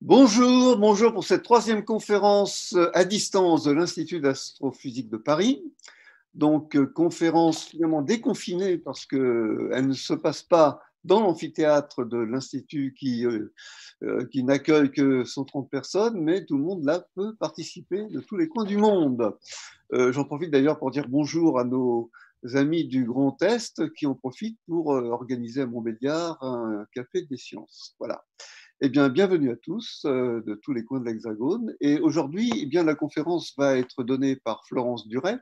Bonjour, bonjour pour cette troisième conférence à distance de l'Institut d'astrophysique de Paris. Donc, conférence finalement déconfinée parce qu'elle ne se passe pas dans l'amphithéâtre de l'Institut qui n'accueille que 130 personnes, mais tout le monde là peut participer de tous les coins du monde. J'en profite d'ailleurs pour dire bonjour à nos amis du Grand Est qui en profitent pour organiser à Montbéliard un café des sciences. Voilà. Eh bien, bienvenue à tous de tous les coins de l'Hexagone. Et aujourd'hui, eh bien, la conférence va être donnée par Florence Duret.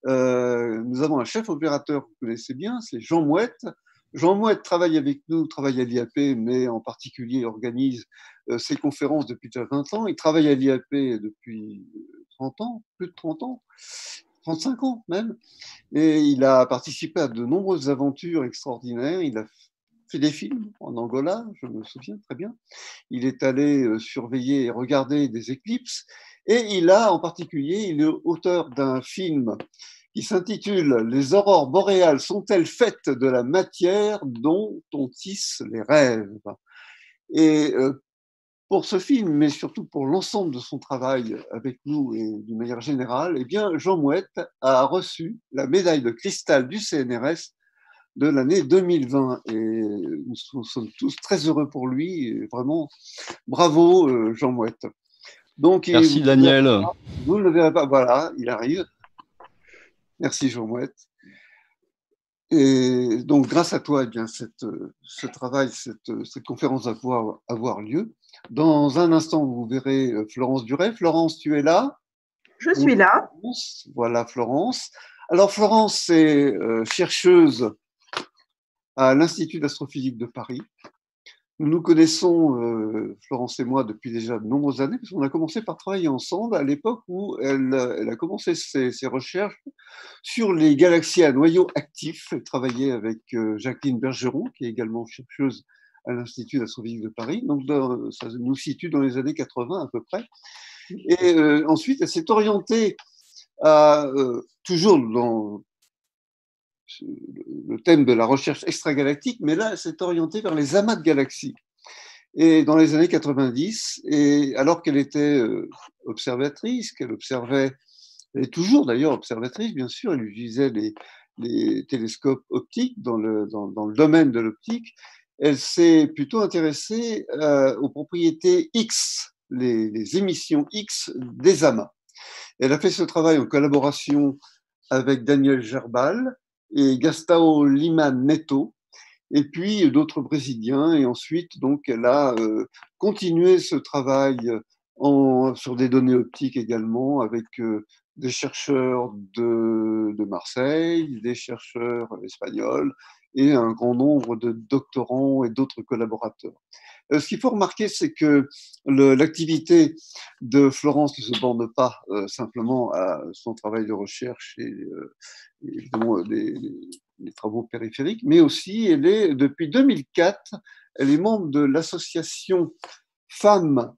Nous avons un chef opérateur que vous connaissez bien, c'est Jean Mouette. Jean Mouette travaille avec nous, travaille à l'IAP, mais en particulier organise ses conférences depuis déjà 20 ans. Il travaille à l'IAP depuis 30 ans, plus de 30 ans, 35 ans même. Et il a participé à de nombreuses aventures extraordinaires. Il a fait des films en Angola, je me souviens très bien. Il est allé surveiller et regarder des éclipses. Et il a en particulier, il est auteur d'un film qui s'intitule Les aurores boréales sont-elles faites de la matière dont on tisse les rêves? Et pour ce film, mais surtout pour l'ensemble de son travail avec nous et d'une manière générale, eh bien, Jean Mouette a reçu la médaille de cristal du CNRS de l'année 2020. Et nous sommes tous très heureux pour lui. Et vraiment, bravo Jean Mouette. Donc, Merci Daniel. vous ne le verrez pas. Voilà, il arrive. Merci Jean Mouette. Et donc, grâce à toi, eh bien, ce travail, cette conférence va pouvoir avoir lieu. Dans un instant, vous verrez Florence Duret. Florence, tu es là? Je suis là. Voilà, Florence. Alors, Florence est chercheuse à l'Institut d'astrophysique de Paris. Nous nous connaissons, Florence et moi, depuis déjà de nombreuses années, parce qu'on a commencé par travailler ensemble à l'époque où elle a commencé ses recherches sur les galaxies à noyau actif. Elle travaillait avec Jacqueline Bergeron, qui est également chercheuse à l'Institut d'astrophysique de Paris. Donc, ça nous situe dans les années 80 à peu près. Et ensuite, elle s'est orientée à, toujours dans le thème de la recherche extragalactique, mais là, elle s'est orientée vers les amas de galaxies. Et dans les années 90, et alors qu'elle était observatrice, qu'elle observait, elle est toujours d'ailleurs observatrice, bien sûr, elle utilisait les télescopes optiques dans le domaine de l'optique, elle s'est plutôt intéressée aux propriétés X, les émissions X des amas. Elle a fait ce travail en collaboration avec Daniel Gerbal et Gastão Lima Neto, et puis d'autres Brésiliens. Et ensuite, donc, elle a continué ce travail sur des données optiques également avec des chercheurs de Marseille, des chercheurs espagnols et un grand nombre de doctorants et d'autres collaborateurs. Ce qu'il faut remarquer, c'est que l'activité de Florence ne se borne pas simplement à son travail de recherche et évidemment les travaux périphériques, mais aussi elle est, depuis 2004, elle est membre de l'association Femmes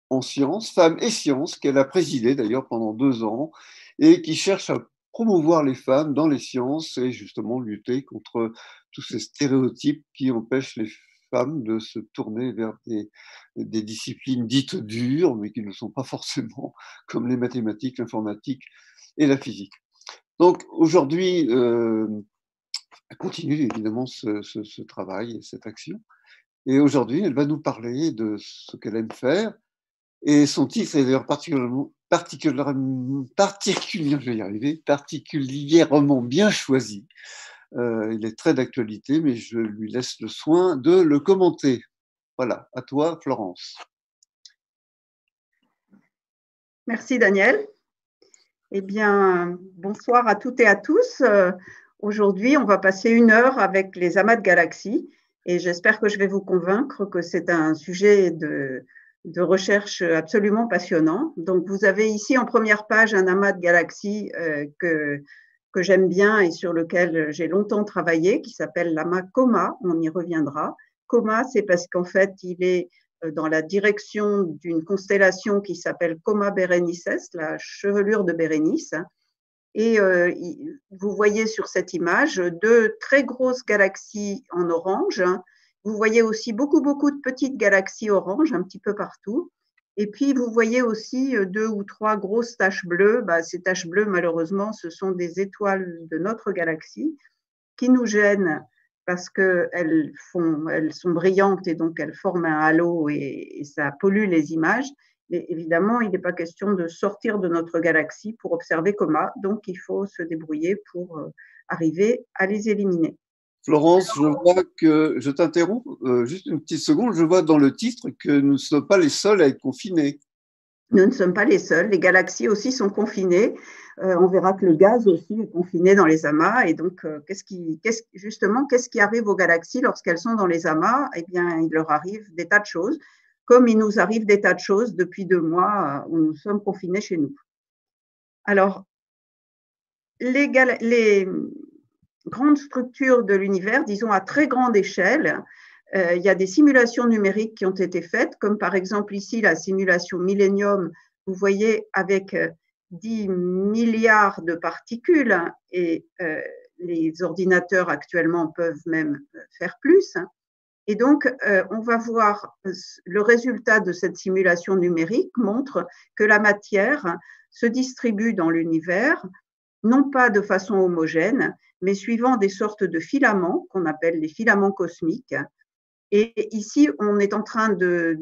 en sciences, Femmes et Sciences, qu'elle a présidée d'ailleurs pendant 2 ans, et qui cherche à promouvoir les femmes dans les sciences et justement lutter contre tous ces stéréotypes qui empêchent les femmes de se tourner vers des disciplines dites dures, mais qui ne sont pas forcément comme les mathématiques, l'informatique et la physique. Donc aujourd'hui, elle continue évidemment ce travail et cette action. Et aujourd'hui, elle va nous parler de ce qu'elle aime faire. Et son titre est d'ailleurs particulièrement bien choisi. Il est très d'actualité, mais je lui laisse le soin de le commenter. Voilà, à toi, Florence. Merci Daniel. Eh bien, bonsoir à toutes et à tous. Aujourd'hui, on va passer 1 heure avec les amas de galaxies et j'espère que je vais vous convaincre que c'est un sujet de recherche absolument passionnant. Donc, vous avez ici en première page un amas de galaxies que j'aime bien et sur lequel j'ai longtemps travaillé, qui s'appelle l'amas Coma. On y reviendra. Coma, c'est parce qu'en fait, il est dans la direction d'une constellation qui s'appelle Coma Berenices, la chevelure de Bérénice. Et vous voyez sur cette image 2 très grosses galaxies en orange Vous voyez aussi beaucoup de petites galaxies oranges un petit peu partout. Et puis, vous voyez aussi 2 ou 3 grosses taches bleues. Ces taches bleues, malheureusement, ce sont des étoiles de notre galaxie qui nous gênent parce qu'elles sont brillantes et donc elles forment un halo et ça pollue les images. Mais évidemment, il n'est pas question de sortir de notre galaxie pour observer Coma, donc il faut se débrouiller pour arriver à les éliminer. Florence, je vois que, je t'interromps juste une petite seconde, je vois dans le titre que nous ne sommes pas les seuls à être confinés. Nous ne sommes pas les seuls, les galaxies aussi sont confinées. On verra que le gaz aussi est confiné dans les amas. Et donc, qu'est-ce qui arrive aux galaxies lorsqu'elles sont dans les amas? Eh bien, il leur arrive des tas de choses, comme il nous arrive des tas de choses depuis 2 mois où nous sommes confinés chez nous. Alors, les grandes structures de l'univers, disons à très grande échelle, il y a des simulations numériques qui ont été faites, comme par exemple ici la simulation Millennium, vous voyez avec 10 milliards de particules, et les ordinateurs actuellement peuvent même faire plus. Et donc, on va voir le résultat de cette simulation numérique montre que la matière se distribue dans l'univers, non pas de façon homogène, mais suivant des sortes de filaments qu'on appelle les filaments cosmiques. Et ici, on est en train de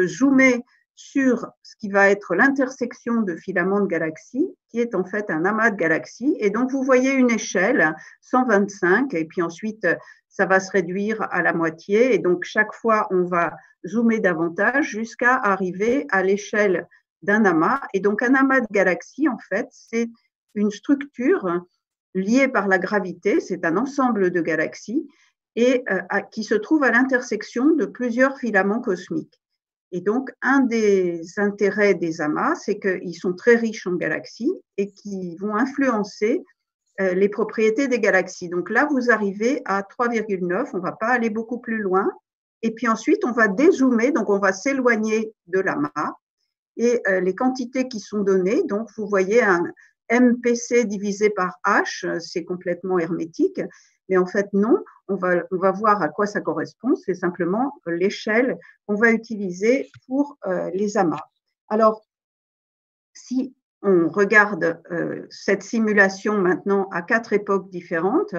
zoomer sur ce qui va être l'intersection de filaments de galaxies, qui est en fait un amas de galaxies. Et donc, vous voyez une échelle, 125, et puis ensuite, ça va se réduire à la moitié. Et donc, chaque fois, on va zoomer davantage jusqu'à arriver à l'échelle d'un amas. Et donc, un amas de galaxies, en fait, c'est une structure liée par la gravité, c'est un ensemble de galaxies, et qui se trouve à l'intersection de plusieurs filaments cosmiques. Et donc, un des intérêts des amas, c'est qu'ils sont très riches en galaxies et qui vont influencer les propriétés des galaxies. Donc là, vous arrivez à 3,9, on ne va pas aller beaucoup plus loin. Et puis ensuite, on va dézoomer, donc on va s'éloigner de l'amas. Et les quantités qui sont données, donc vous voyez un MPC divisé par H, c'est complètement hermétique, mais en fait non, on va voir à quoi ça correspond, c'est simplement l'échelle qu'on va utiliser pour les amas. Alors, si on regarde cette simulation maintenant à 4 époques différentes,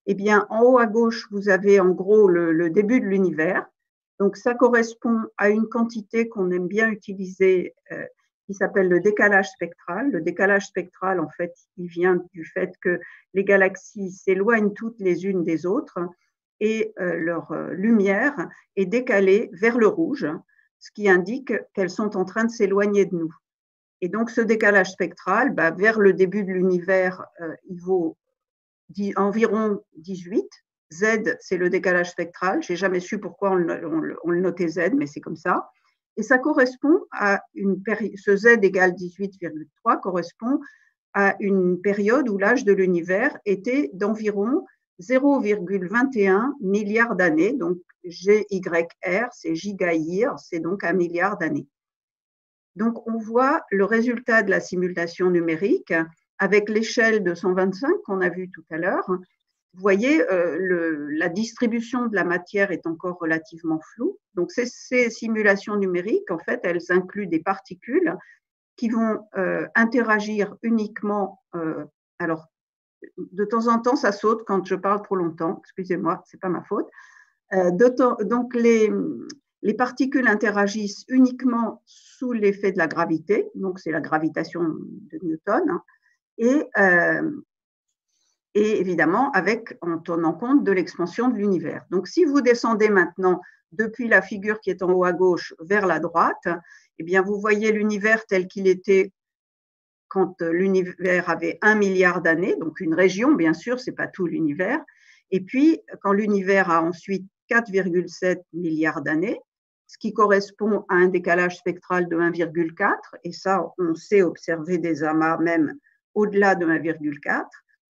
eh bien, en haut à gauche, vous avez en gros le début de l'univers. Donc, ça correspond à une quantité qu'on aime bien utiliser qui s'appelle le décalage spectral. Le décalage spectral, en fait, il vient du fait que les galaxies s'éloignent toutes les unes des autres et leur lumière est décalée vers le rouge, ce qui indique qu'elles sont en train de s'éloigner de nous. Et donc, ce décalage spectral, vers le début de l'univers, il vaut environ 18. Z, c'est le décalage spectral. Je n'ai jamais su pourquoi on le notait Z, mais c'est comme ça. Et ça correspond à une période, ce Z égale 18,3 correspond à une période où l'âge de l'univers était d'environ 0,21 milliard d'années. Donc, GYR, c'est gigayear, c'est donc 1 milliard d'années. Donc, on voit le résultat de la simulation numérique avec l'échelle de 125 qu'on a vue tout à l'heure. Vous voyez, la distribution de la matière est encore relativement floue. Donc, ces simulations numériques, en fait, elles incluent des particules qui vont interagir uniquement. Alors, de temps en temps, ça saute quand je parle trop longtemps. Excusez-moi, ce n'est pas ma faute. Donc, les particules interagissent uniquement sous l'effet de la gravité, donc c'est la gravitation de Newton, hein, et évidemment en tenant compte de l'expansion de l'univers. Donc si vous descendez maintenant depuis la figure qui est en haut à gauche vers la droite, eh bien vous voyez l'univers tel qu'il était quand l'univers avait 1 milliard d'années, donc une région, bien sûr, ce n'est pas tout l'univers, et puis quand l'univers a ensuite 4,7 milliards d'années, ce qui correspond à un décalage spectral de 1,4, et ça, on sait observer des amas même au-delà de 1,4,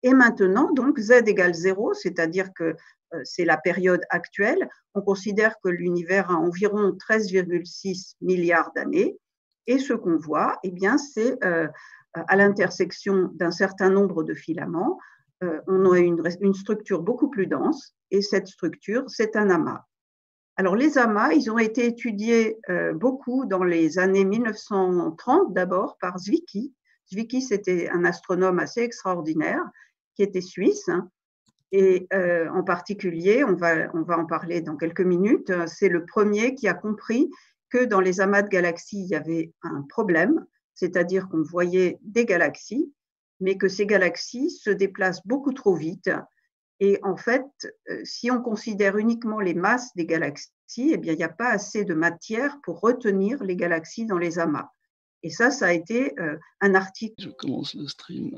et maintenant, donc, Z égale 0, c'est-à-dire que c'est la période actuelle, on considère que l'univers a environ 13,6 milliards d'années, et ce qu'on voit, eh bien, c'est à l'intersection d'un certain nombre de filaments, on a une structure beaucoup plus dense, et cette structure, c'est un amas. Alors, les amas, ils ont été étudiés beaucoup dans les années 1930 d'abord par Zwicky. Zwicky, c'était un astronome assez extraordinaire qui était suisse. Et en particulier, on va en parler dans quelques minutes, c'est le premier qui a compris que dans les amas de galaxies, il y avait un problème, c'est-à-dire qu'on voyait des galaxies, mais que ces galaxies se déplacent beaucoup trop vite. Et en fait, si on considère uniquement les masses des galaxies, eh bien, il n'y a pas assez de matière pour retenir les galaxies dans les amas. Et ça a été un article. Je commence le stream.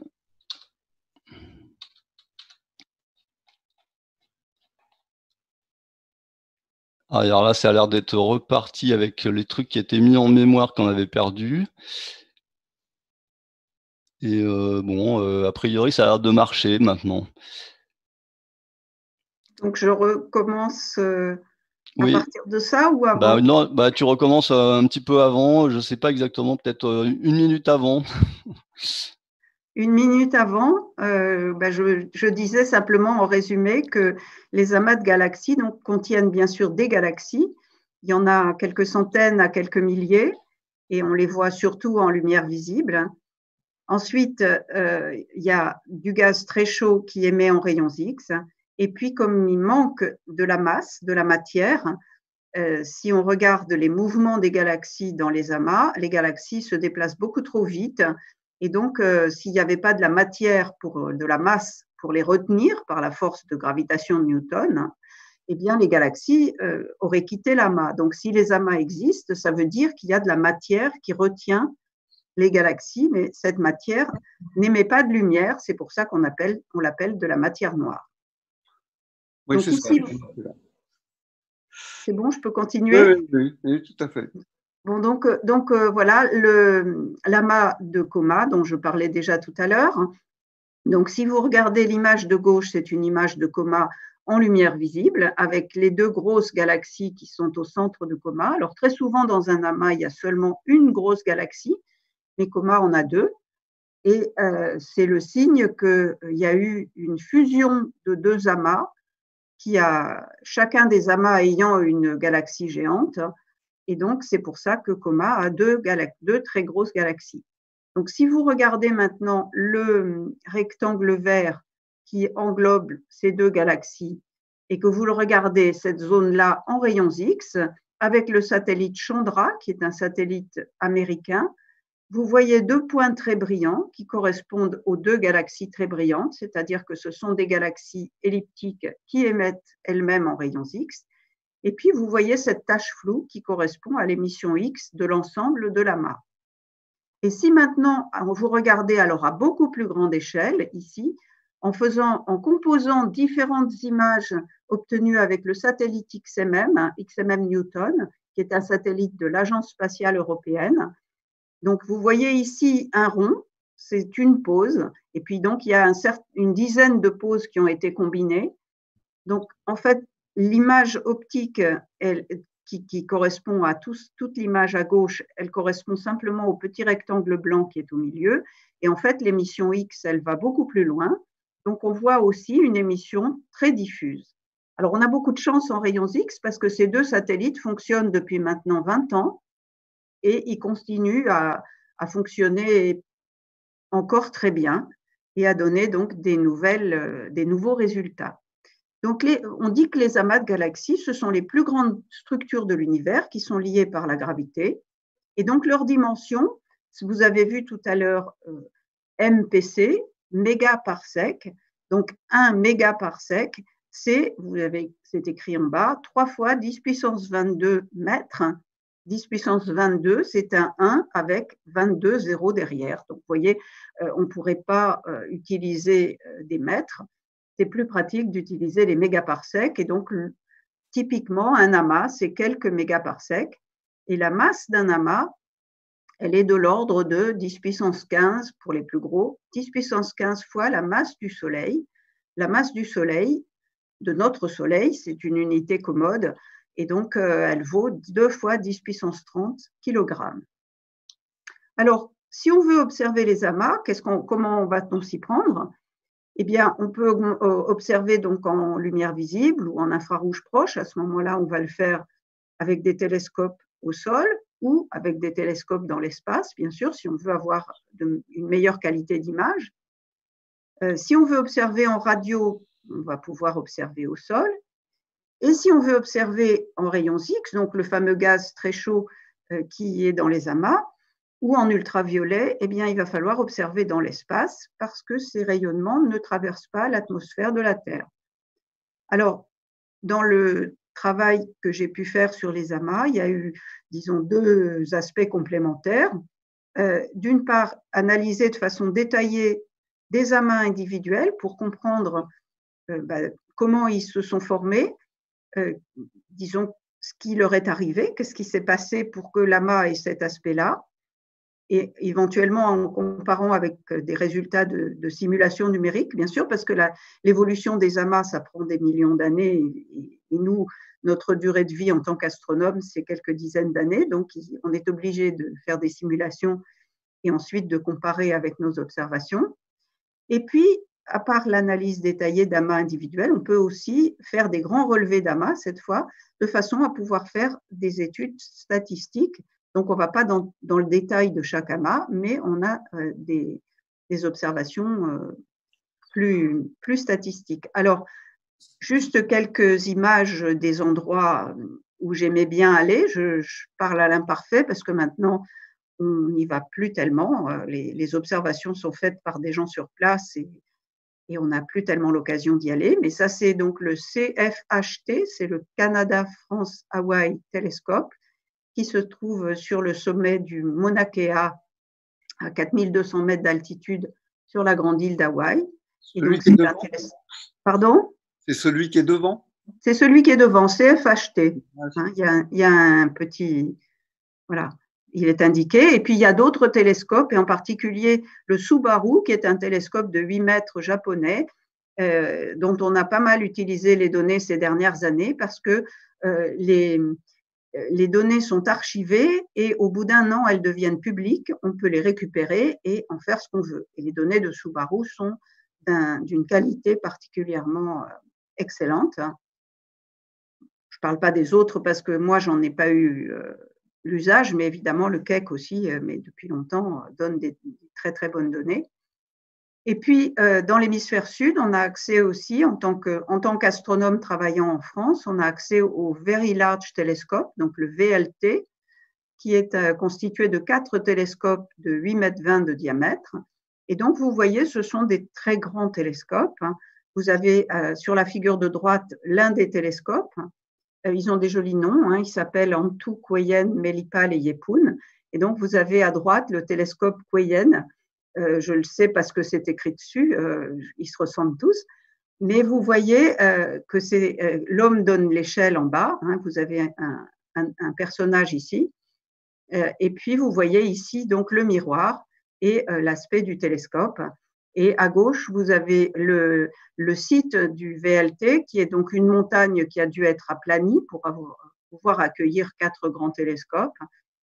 Alors là, ça a l'air d'être reparti avec les trucs qui étaient mis en mémoire qu'on avait perdus. Et a priori, ça a l'air de marcher maintenant. Donc, je recommence à partir de ça ou avant? Non, tu recommences un petit peu avant, je ne sais pas exactement, peut-être une minute avant. Une minute avant, je disais simplement en résumé que les amas de galaxies donc, contiennent bien sûr des galaxies. Il y en a quelques centaines à quelques milliers et on les voit surtout en lumière visible. Ensuite, il y a du gaz très chaud qui émet en rayons X. Et puis, comme il manque de la masse, de la matière, si on regarde les mouvements des galaxies dans les amas, les galaxies se déplacent beaucoup trop vite. Et donc, s'il n'y avait pas de la matière, de la masse pour les retenir par la force de gravitation de Newton, eh bien, les galaxies auraient quitté l'amas. Donc, si les amas existent, ça veut dire qu'il y a de la matière qui retient les galaxies, mais cette matière n'émet pas de lumière. C'est pour ça qu'on l'appelle de la matière noire. Oui, donc, ici, c'est bon, je peux continuer? Oui, tout à fait. Bon, donc voilà l'amas de coma dont je parlais déjà tout à l'heure. Donc, si vous regardez l'image de gauche, c'est une image de coma en lumière visible avec les deux grosses galaxies qui sont au centre de coma. Alors, très souvent, dans un amas, il y a seulement une grosse galaxie, mais coma en a deux. Et c'est le signe qu'il y a eu une fusion de deux amas, chacun des amas ayant une galaxie géante. Et donc, c'est pour ça que coma a deux très grosses galaxies. Donc, si vous regardez maintenant le rectangle vert qui englobe ces deux galaxies et que vous le regardez, cette zone-là, en rayons X, avec le satellite Chandra, qui est un satellite américain, vous voyez deux points très brillants qui correspondent aux deux galaxies très brillantes, c'est-à-dire que ce sont des galaxies elliptiques qui émettent elles-mêmes en rayons X. Et puis, vous voyez cette tache floue qui correspond à l'émission X de l'ensemble de l'amas. Et si maintenant, vous regardez alors à beaucoup plus grande échelle, ici, en composant différentes images obtenues avec le satellite XMM Newton, qui est un satellite de l'Agence spatiale européenne. Donc, vous voyez ici un rond, c'est une pose, et puis donc, il y a une dizaine de poses qui ont été combinées. Donc, en fait, l'image optique qui correspond à toute l'image à gauche, elle correspond simplement au petit rectangle blanc qui est au milieu. Et en fait, l'émission X, elle va beaucoup plus loin. Donc, on voit aussi une émission très diffuse. Alors, on a beaucoup de chance en rayons X parce que ces deux satellites fonctionnent depuis maintenant 20 ans et ils continuent à fonctionner encore très bien et à donner donc des nouveaux résultats. Donc, on dit que les amas de galaxies, ce sont les plus grandes structures de l'univers qui sont liées par la gravité. Et donc, leur dimension, vous avez vu tout à l'heure MPC, mégaparsec. Donc, 1 mégaparsec, c'est écrit en bas, 3 fois 10 puissance 22 mètres. 10 puissance 22, c'est un 1 avec 22 zéros derrière. Donc, vous voyez, on ne pourrait pas utiliser des mètres. C'est plus pratique d'utiliser les mégaparsecs. Et donc, typiquement, un amas, c'est quelques mégaparsecs. Et la masse d'un amas, elle est de l'ordre de 10 puissance 15 pour les plus gros, 10 puissance 15 fois la masse du Soleil. La masse du Soleil, de notre Soleil, c'est une unité commode. Et donc, elle vaut 2 fois 10 puissance 30 kg. Alors, si on veut observer les amas, comment va-t-on s'y prendre ? eh bien, on peut observer donc en lumière visible ou en infrarouge proche. À ce moment-là, on va le faire avec des télescopes au sol ou avec des télescopes dans l'espace, bien sûr, si on veut avoir une meilleure qualité d'image. Si on veut observer en radio, on va pouvoir observer au sol. Et si on veut observer en rayons X, donc le fameux gaz très chaud qui est dans les amas, ou en ultraviolet, eh bien, il va falloir observer dans l'espace parce que ces rayonnements ne traversent pas l'atmosphère de la Terre. Alors, dans le travail que j'ai pu faire sur les amas, il y a eu, disons, deux aspects complémentaires. D'une part, analyser de façon détaillée des amas individuels pour comprendre comment ils se sont formés, disons, ce qui leur est arrivé, qu'est-ce qui s'est passé pour que l'amas ait cet aspect-là, et éventuellement en comparant avec des résultats de simulation numérique, bien sûr, parce que l'évolution des amas, ça prend des millions d'années, et nous, notre durée de vie en tant qu'astronome, c'est quelques dizaines d'années, donc on est obligé de faire des simulations et ensuite de comparer avec nos observations. Et puis, à part l'analyse détaillée d'amas individuels, on peut aussi faire des grands relevés d'amas, cette fois, de façon à pouvoir faire des études statistiques. Donc, on ne va pas dans le détail de chaque amas, mais on a des observations plus statistiques. Alors, juste quelques images des endroits où j'aimais bien aller. Je parle à l'imparfait parce que maintenant, on n'y va plus tellement. Les observations sont faites par des gens sur place et on n'a plus tellement l'occasion d'y aller. Mais ça, c'est donc le CFHT, c'est le Canada France Hawaii Telescope, qui se trouve sur le sommet du Mauna Kea, à 4200 mètres d'altitude, sur la grande île d'Hawaï. Pardon ? C'est celui qui est devant ? C'est celui qui est devant, CFHT. Il y a un petit... Voilà, il est indiqué. Et puis, il y a d'autres télescopes, et en particulier le Subaru, qui est un télescope de 8 mètres japonais, dont on a pas mal utilisé les données ces dernières années parce que les données sont archivées et au bout d'un an, elles deviennent publiques. On peut les récupérer et en faire ce qu'on veut. Et les données de Subaru sont d'une qualité particulièrement excellente. Je ne parle pas des autres parce que moi, j'en ai pas eu l'usage, mais évidemment, le Keck aussi, mais depuis longtemps, donne des très, très bonnes données. Et puis, dans l'hémisphère sud, on a accès aussi, en tant qu'astronome travaillant en France, on a accès au Very Large Telescope, donc le VLT, qui est constitué de 4 télescopes de 8,20 mètres de diamètre. Et donc, vous voyez, ce sont des très grands télescopes. Vous avez sur la figure de droite l'un des télescopes. Ils ont des jolis noms. Ils s'appellent Antu, Kueyen, Melipal et Yepun. Et donc, vous avez à droite le télescope Kueyen. Je le sais parce que c'est écrit dessus. Ils se ressemblent tous. Mais vous voyez que c'est l'homme donne l'échelle en bas. Vous avez un personnage ici. Et puis, vous voyez ici donc le miroir et l'aspect du télescope. Et à gauche, vous avez le site du VLT, qui est donc une montagne qui a dû être aplanie pour pouvoir accueillir 4 grands télescopes.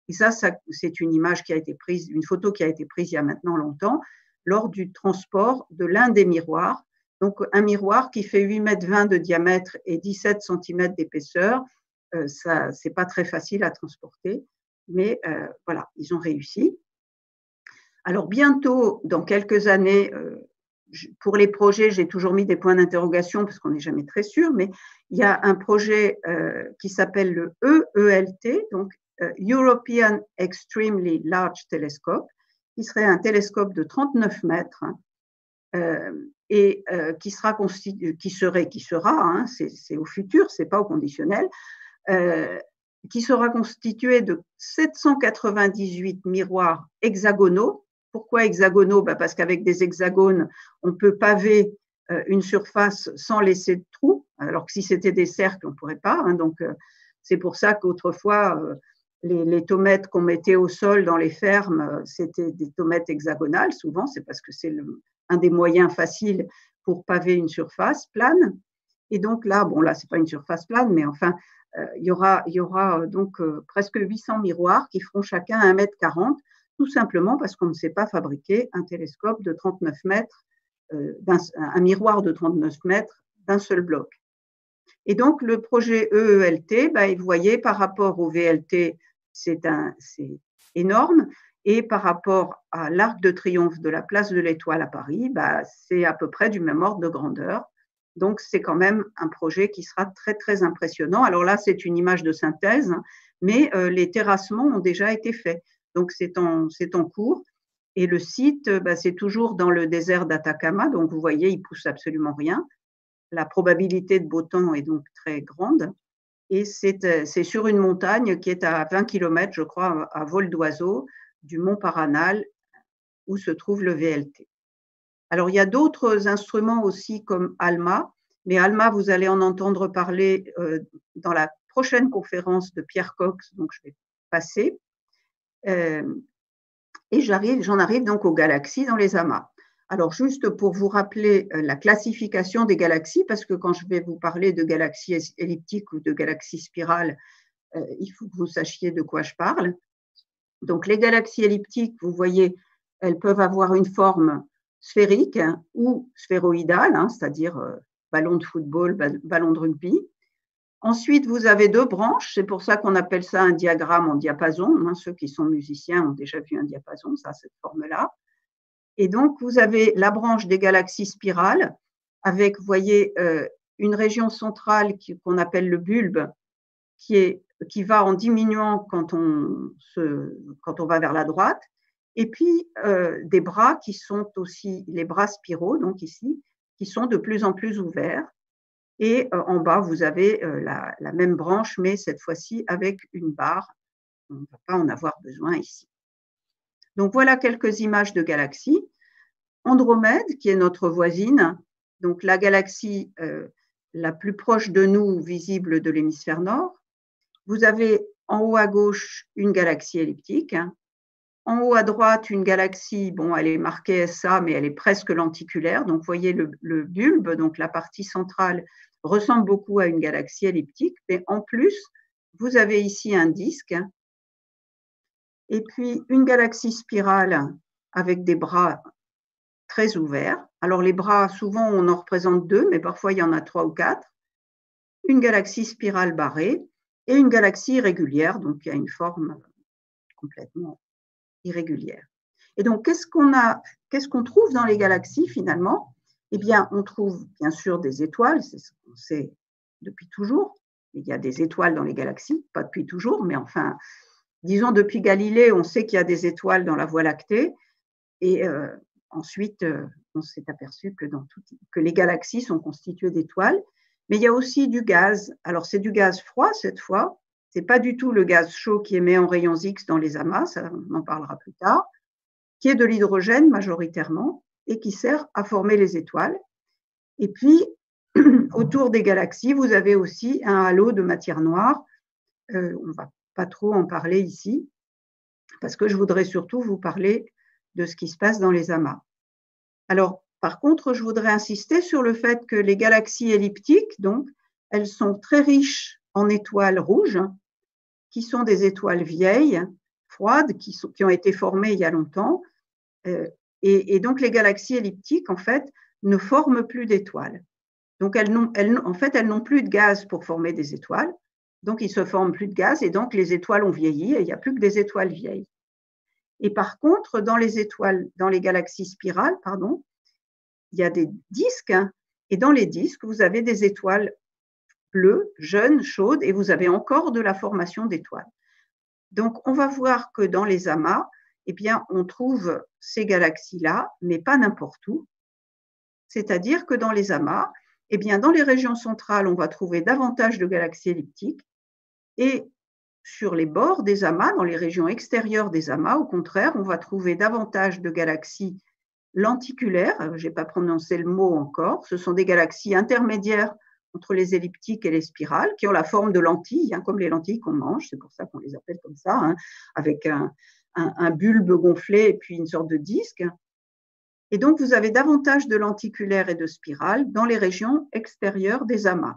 Et ça, c'est une image qui a été prise, une photo qui a été prise il y a maintenant longtemps, lors du transport de l'un des miroirs. Donc, un miroir qui fait 8,20 mètres de diamètre et 17 cm d'épaisseur, ça, c'est pas très facile à transporter, mais voilà, ils ont réussi. Alors, bientôt, dans quelques années, pour les projets, j'ai toujours mis des points d'interrogation parce qu'on n'est jamais très sûr, mais il y a un projet qui s'appelle le EELT, donc European Extremely Large Telescope, qui serait un télescope de 39 mètres et qui sera, c'est au futur, c'est pas au conditionnel, qui sera constitué de 798 miroirs hexagonaux. Pourquoi hexagonaux ? Parce qu'avec des hexagones, on peut paver une surface sans laisser de trous, alors que si c'était des cercles, on ne pourrait pas. Donc, c'est pour ça qu'autrefois, les tomètes qu'on mettait au sol dans les fermes, c'était des tomètes hexagonales, souvent, c'est parce que c'est un des moyens faciles pour paver une surface plane. Et donc là, ce n'est pas une surface plane, mais enfin, il y aura donc presque 800 miroirs qui feront chacun 1,40 m, tout simplement parce qu'on ne sait pas fabriquer un télescope de 39 mètres un miroir de 39 mètres d'un seul bloc. Et donc, le projet EELT, vous voyez, par rapport au VLT, c'est énorme. Et par rapport à l'Arc de Triomphe de la Place de l'Étoile à Paris, c'est à peu près du même ordre de grandeur. Donc, c'est quand même un projet qui sera très, très impressionnant. Alors là, c'est une image de synthèse, mais les terrassements ont déjà été faits. Donc, c'est en cours. Et le site, c'est toujours dans le désert d'Atacama. Donc, vous voyez, il ne pousse absolument rien. La probabilité de beau temps est donc très grande. Et c'est sur une montagne qui est à 20 km, je crois, à vol d'oiseau, du Mont Paranal, où se trouve le VLT. Alors, il y a d'autres instruments aussi comme ALMA, mais ALMA, vous allez en entendre parler dans la prochaine conférence de Pierre Cox, donc je vais passer. Et j'en arrive donc aux galaxies dans les amas. Alors, juste pour vous rappeler la classification des galaxies, parce que quand je vais vous parler de galaxies elliptiques ou de galaxies spirales, il faut que vous sachiez de quoi je parle. Donc, les galaxies elliptiques, vous voyez, elles peuvent avoir une forme sphérique ou sphéroïdale, c'est-à-dire ballon de football, ballon de rugby. Ensuite, vous avez deux branches, c'est pour ça qu'on appelle ça un diagramme en diapason. Ceux qui sont musiciens ont déjà vu un diapason, ça, cette forme-là. Et donc, vous avez la branche des galaxies spirales avec, vous voyez, une région centrale qu'on appelle le bulbe, qui va en diminuant quand on va vers la droite, et puis des bras qui sont aussi les bras spiraux, donc ici, qui sont de plus en plus ouverts. Et en bas, vous avez la même branche, mais cette fois-ci avec une barre. On ne va pas en avoir besoin ici. Donc, voilà quelques images de galaxies. Andromède, qui est notre voisine, donc la galaxie la plus proche de nous, visible de l'hémisphère nord. Vous avez en haut à gauche une galaxie elliptique. En haut à droite, une galaxie, elle est marquée SA, mais elle est presque lenticulaire. Donc, vous voyez le bulbe, donc la partie centrale, ressemble beaucoup à une galaxie elliptique. Mais en plus, vous avez ici un disque. Et puis, une galaxie spirale avec des bras très ouverts. Alors, les bras, souvent, on en représente deux, mais parfois, il y en a 3 ou 4. Une galaxie spirale barrée et une galaxie irrégulière, donc il y a une forme complètement irrégulière. Et donc, qu'est-ce qu'on trouve dans les galaxies finalement? Eh bien, on trouve bien sûr des étoiles, c'est ce qu'on sait depuis toujours. Il y a des étoiles dans les galaxies, pas depuis toujours, mais enfin, disons depuis Galilée, on sait qu'il y a des étoiles dans la Voie lactée. Et ensuite, on s'est aperçu que les galaxies sont constituées d'étoiles. Mais il y a aussi du gaz. Alors, c'est du gaz froid cette fois. Ce n'est pas du tout le gaz chaud qui émet en rayons X dans les amas, ça, on en parlera plus tard, qui est de l'hydrogène majoritairement et qui sert à former les étoiles. Et puis, autour des galaxies, vous avez aussi un halo de matière noire. On ne va pas trop en parler ici, parce que je voudrais surtout vous parler de ce qui se passe dans les amas. Alors, par contre, je voudrais insister sur le fait que les galaxies elliptiques, donc, elles sont très riches en étoiles rouges, qui sont des étoiles vieilles, froides, qui ont été formées il y a longtemps. Et donc, les galaxies elliptiques, en fait, ne forment plus d'étoiles. Donc, elles n'ont plus de gaz pour former des étoiles. Donc, il ne se forme plus de gaz et donc les étoiles ont vieilli et il n'y a plus que des étoiles vieilles. Et par contre, dans les galaxies spirales, il y a des disques, et dans les disques, vous avez des étoiles bleues, jeunes, chaudes, et vous avez encore de la formation d'étoiles. Donc, on va voir que dans les amas, eh bien, on trouve ces galaxies-là, mais pas n'importe où. C'est-à-dire que dans les amas, eh bien, dans les régions centrales, on va trouver davantage de galaxies elliptiques, et sur les bords des amas, dans les régions extérieures des amas, au contraire, on va trouver davantage de galaxies lenticulaires, je n'ai pas prononcé le mot encore, ce sont des galaxies intermédiaires entre les elliptiques et les spirales, qui ont la forme de lentilles, comme les lentilles qu'on mange, c'est pour ça qu'on les appelle comme ça, avec un bulbe gonflé et puis une sorte de disque. Et donc, vous avez davantage de lenticulaires et de spirales dans les régions extérieures des amas.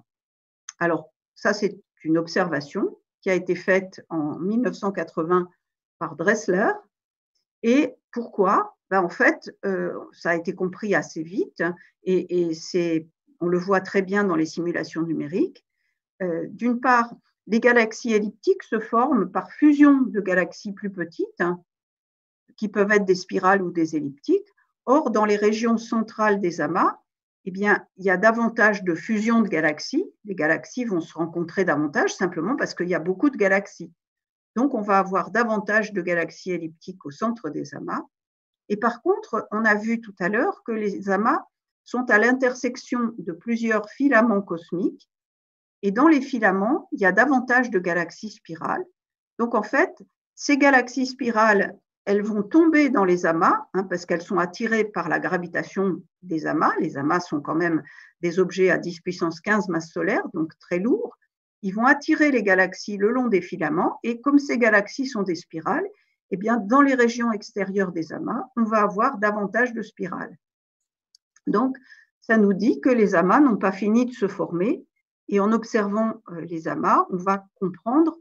Alors, ça, c'est une observation qui a été faite en 1980 par Dressler. Et pourquoi? ben, en fait, ça a été compris assez vite et on le voit très bien dans les simulations numériques. D'une part, les galaxies elliptiques se forment par fusion de galaxies plus petites, qui peuvent être des spirales ou des elliptiques. Or, dans les régions centrales des amas, eh bien, il y a davantage de fusion de galaxies. Les galaxies vont se rencontrer davantage simplement parce qu'il y a beaucoup de galaxies. Donc, on va avoir davantage de galaxies elliptiques au centre des amas. Et par contre, on a vu tout à l'heure que les amas sont à l'intersection de plusieurs filaments cosmiques. Et dans les filaments, il y a davantage de galaxies spirales. Donc, en fait, ces galaxies spirales, elles vont tomber dans les amas, parce qu'elles sont attirées par la gravitation des amas. Les amas sont quand même des objets à 10 puissance 15 masse solaire, donc très lourds. Ils vont attirer les galaxies le long des filaments, et comme ces galaxies sont des spirales, eh bien, dans les régions extérieures des amas, on va avoir davantage de spirales. Donc, ça nous dit que les amas n'ont pas fini de se former, et en observant les amas, on va comprendre,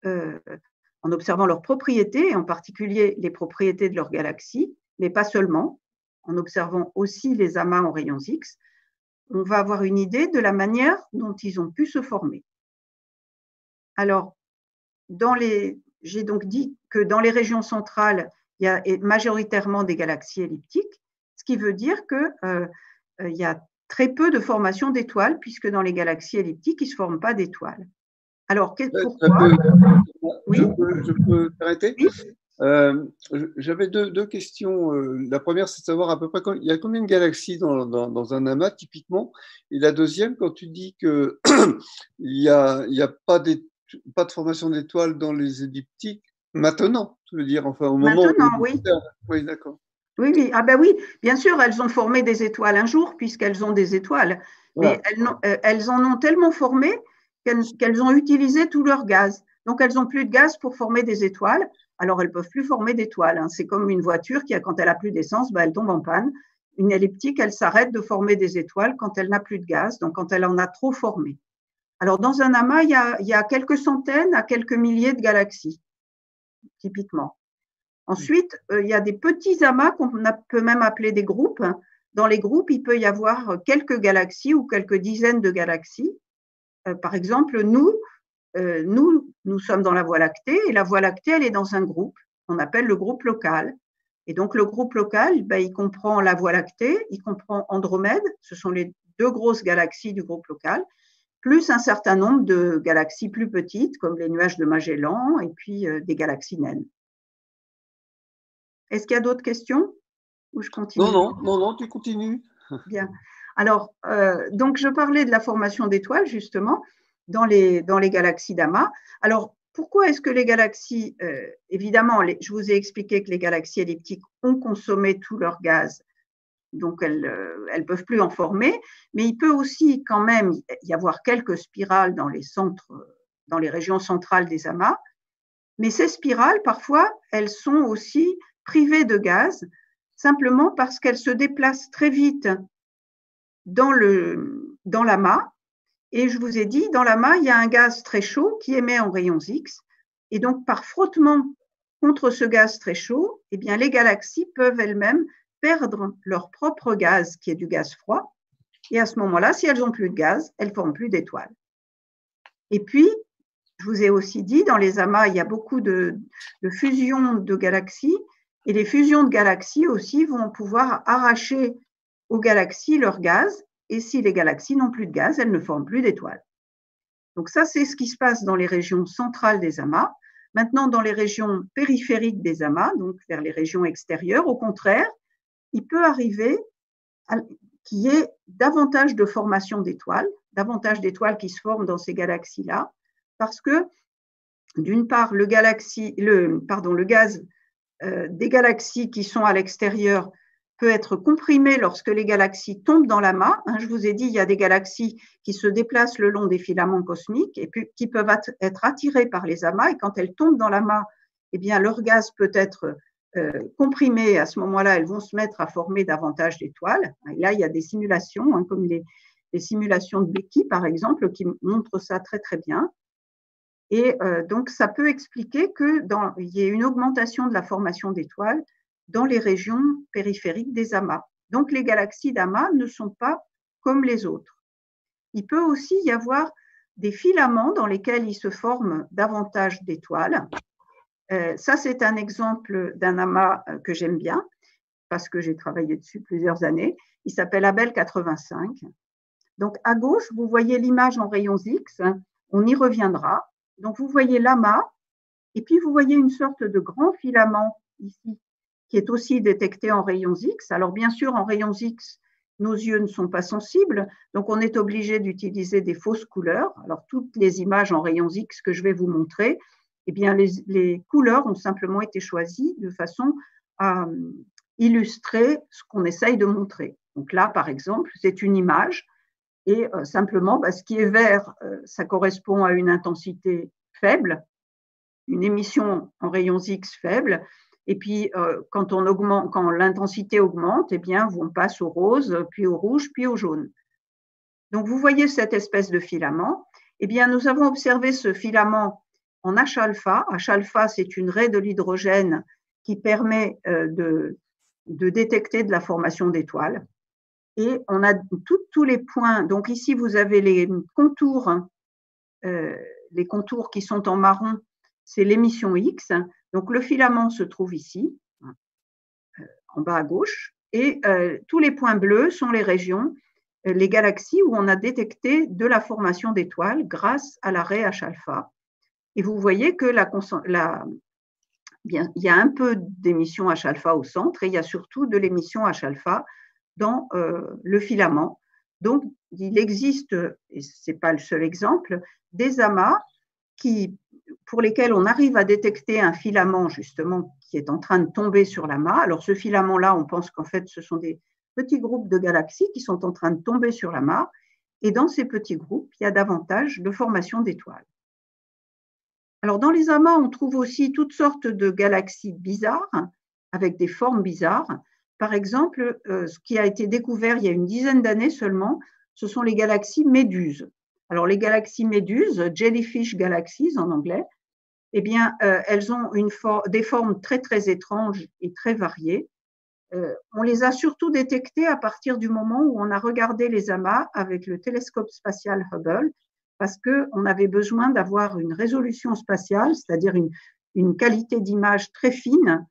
en observant leurs propriétés, et en particulier les propriétés de leurs galaxies, mais pas seulement, en observant aussi les amas en rayons X, on va avoir une idée de la manière dont ils ont pu se former. Alors, j'ai donc dit que dans les régions centrales, il y a majoritairement des galaxies elliptiques, ce qui veut dire qu'il y a très peu de formation d'étoiles, puisque dans les galaxies elliptiques, il ne se forme pas d'étoiles. Alors, pourquoi? Oui. Je peux t'arrêter? Oui. J'avais deux questions. La première, c'est de savoir à peu près il y a combien de galaxies dans un amas, typiquement. Et la deuxième, quand tu dis qu'il n'y a pas de formation d'étoiles dans les elliptiques, maintenant, tu veux dire, enfin, au moment maintenant, où… oui. Oui, d'accord. Oui, oui. Ah ben oui, bien sûr, elles ont formé des étoiles un jour, puisqu'elles ont des étoiles. Voilà. Mais elles en ont tellement formé qu'elles ont utilisé tout leur gaz. Donc, elles n'ont plus de gaz pour former des étoiles. Alors, elles ne peuvent plus former d'étoiles. C'est comme une voiture qui, quand elle n'a plus d'essence, elle tombe en panne. Une elliptique, elle s'arrête de former des étoiles quand elle n'a plus de gaz, donc quand elle en a trop formé. Alors, dans un amas, il y a quelques centaines à quelques milliers de galaxies, typiquement. Ensuite, il y a des petits amas qu'on peut même appeler des groupes. Dans les groupes, il peut y avoir quelques galaxies ou quelques dizaines de galaxies. Par exemple, nous sommes dans la Voie lactée, et la Voie lactée, elle est dans un groupe qu'on appelle le groupe local. Et donc, le groupe local, il comprend la Voie lactée, il comprend Andromède, ce sont les deux grosses galaxies du groupe local, plus un certain nombre de galaxies plus petites, comme les nuages de Magellan, et puis des galaxies naines. Est-ce qu'il y a d'autres questions ou je continue? Non, tu continues. Bien. Alors, donc, je parlais de la formation d'étoiles, justement, dans les galaxies d'amas. Alors, pourquoi est-ce que les galaxies, évidemment, je vous ai expliqué que les galaxies elliptiques ont consommé tout leur gaz, donc elles ne peuvent plus en former, mais il peut aussi quand même y avoir quelques spirales dans les centres, dans les régions centrales des amas. Mais ces spirales, parfois, elles sont aussi privées de gaz, simplement parce qu'elles se déplacent très vite dans l'amas. Et je vous ai dit, dans l'amas, il y a un gaz très chaud qui émet en rayons X. Et donc, par frottement contre ce gaz très chaud, eh bien, les galaxies peuvent elles-mêmes perdre leur propre gaz, qui est du gaz froid. Et à ce moment-là, si elles n'ont plus de gaz, elles ne forment plus d'étoiles. Et puis, je vous ai aussi dit, dans les amas, il y a beaucoup de fusions de galaxies. Et les fusions de galaxies aussi vont pouvoir arracher aux galaxies leur gaz. Et si les galaxies n'ont plus de gaz, elles ne forment plus d'étoiles. Donc ça, c'est ce qui se passe dans les régions centrales des amas. Maintenant, dans les régions périphériques des amas, donc vers les régions extérieures, au contraire, il peut arriver qu'il y ait davantage de formation d'étoiles, davantage d'étoiles qui se forment dans ces galaxies-là, parce que, d'une part, le gaz des galaxies qui sont à l'extérieur peut être comprimé lorsque les galaxies tombent dans l'amas. Je vous ai dit, il y a des galaxies qui se déplacent le long des filaments cosmiques et puis qui peuvent être attirées par les amas. Et quand elles tombent dans l'amas, eh bien, leur gaz peut être comprimé. À ce moment-là, elles vont se mettre à former davantage d'étoiles. Et là, il y a des simulations, comme les simulations de Becky, par exemple, qui montrent ça très, très bien. Et donc, ça peut expliquer qu'il y ait une augmentation de la formation d'étoiles dans les régions périphériques des amas. Donc, les galaxies d'amas ne sont pas comme les autres. Il peut aussi y avoir des filaments dans lesquels il se forme davantage d'étoiles. Ça, c'est un exemple d'un amas que j'aime bien parce que j'ai travaillé dessus plusieurs années. Il s'appelle Abell 85. Donc, à gauche, vous voyez l'image en rayons X. On y reviendra. Donc, vous voyez l'amas et puis vous voyez une sorte de grand filament ici qui est aussi détecté en rayons X. Alors, bien sûr, en rayons X, nos yeux ne sont pas sensibles, donc on est obligé d'utiliser des fausses couleurs. Alors, toutes les images en rayons X que je vais vous montrer, eh bien, les couleurs ont simplement été choisies de façon à illustrer ce qu'on essaye de montrer. Donc là, par exemple, c'est une image et simplement, ce qui est vert, ça correspond à une intensité faible, une émission en rayons X faible. Et puis, quand l'intensité augmente, eh bien, on passe au rose, puis au rouge, puis au jaune. Donc, vous voyez cette espèce de filament. Eh bien, nous avons observé ce filament en H-alpha. H-alpha, c'est une raie de l'hydrogène qui permet de détecter de la formation d'étoiles. Et on a tous les points. Donc, ici, vous avez les contours qui sont en marron, c'est l'émission X. Donc, le filament se trouve ici, en bas à gauche, et tous les points bleus sont les régions, les galaxies où on a détecté de la formation d'étoiles grâce à la raie H-alpha. Et vous voyez que il y a un peu d'émission H-alpha au centre et il y a surtout de l'émission H-alpha dans le filament. Donc, il existe, et ce n'est pas le seul exemple, des amas pour lesquels on arrive à détecter un filament justement qui est en train de tomber sur l'amas. Alors ce filament-là, on pense qu'en fait ce sont des petits groupes de galaxies qui sont en train de tomber sur l'amas et dans ces petits groupes, il y a davantage de formation d'étoiles. Alors dans les amas, on trouve aussi toutes sortes de galaxies bizarres avec des formes bizarres. Par exemple, ce qui a été découvert il y a une dizaine d'années seulement, ce sont les galaxies méduses. Alors, les galaxies méduses, jellyfish galaxies en anglais, eh bien, elles ont des formes très, très étranges et très variées. On les a surtout détectées à partir du moment où on a regardé les amas avec le télescope spatial Hubble, parce qu'on avait besoin d'avoir une résolution spatiale, c'est-à-dire une qualité d'image très fine.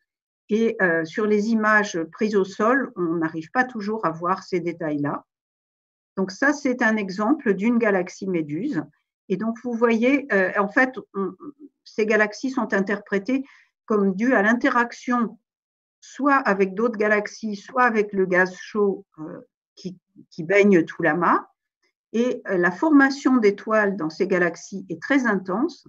Et sur les images prises au sol, on n'arrive pas toujours à voir ces détails-là. Donc ça, c'est un exemple d'une galaxie méduse. Et donc, vous voyez, en fait, ces galaxies sont interprétées comme dues à l'interaction soit avec d'autres galaxies, soit avec le gaz chaud qui baigne tout l'amas. Et la formation d'étoiles dans ces galaxies est très intense,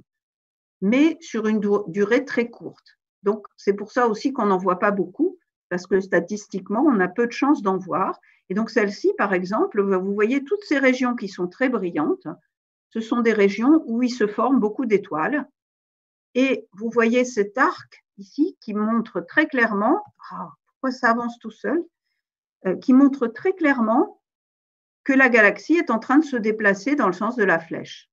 mais sur une durée très courte. Donc, c'est pour ça aussi qu'on n'en voit pas beaucoup, parce que statistiquement, on a peu de chances d'en voir. Et donc, celle-ci, par exemple, vous voyez toutes ces régions qui sont très brillantes, ce sont des régions où il se forme beaucoup d'étoiles. Et vous voyez cet arc ici qui montre très clairement, pourquoi ça avance tout seul, qui montre très clairement que la galaxie est en train de se déplacer dans le sens de la flèche.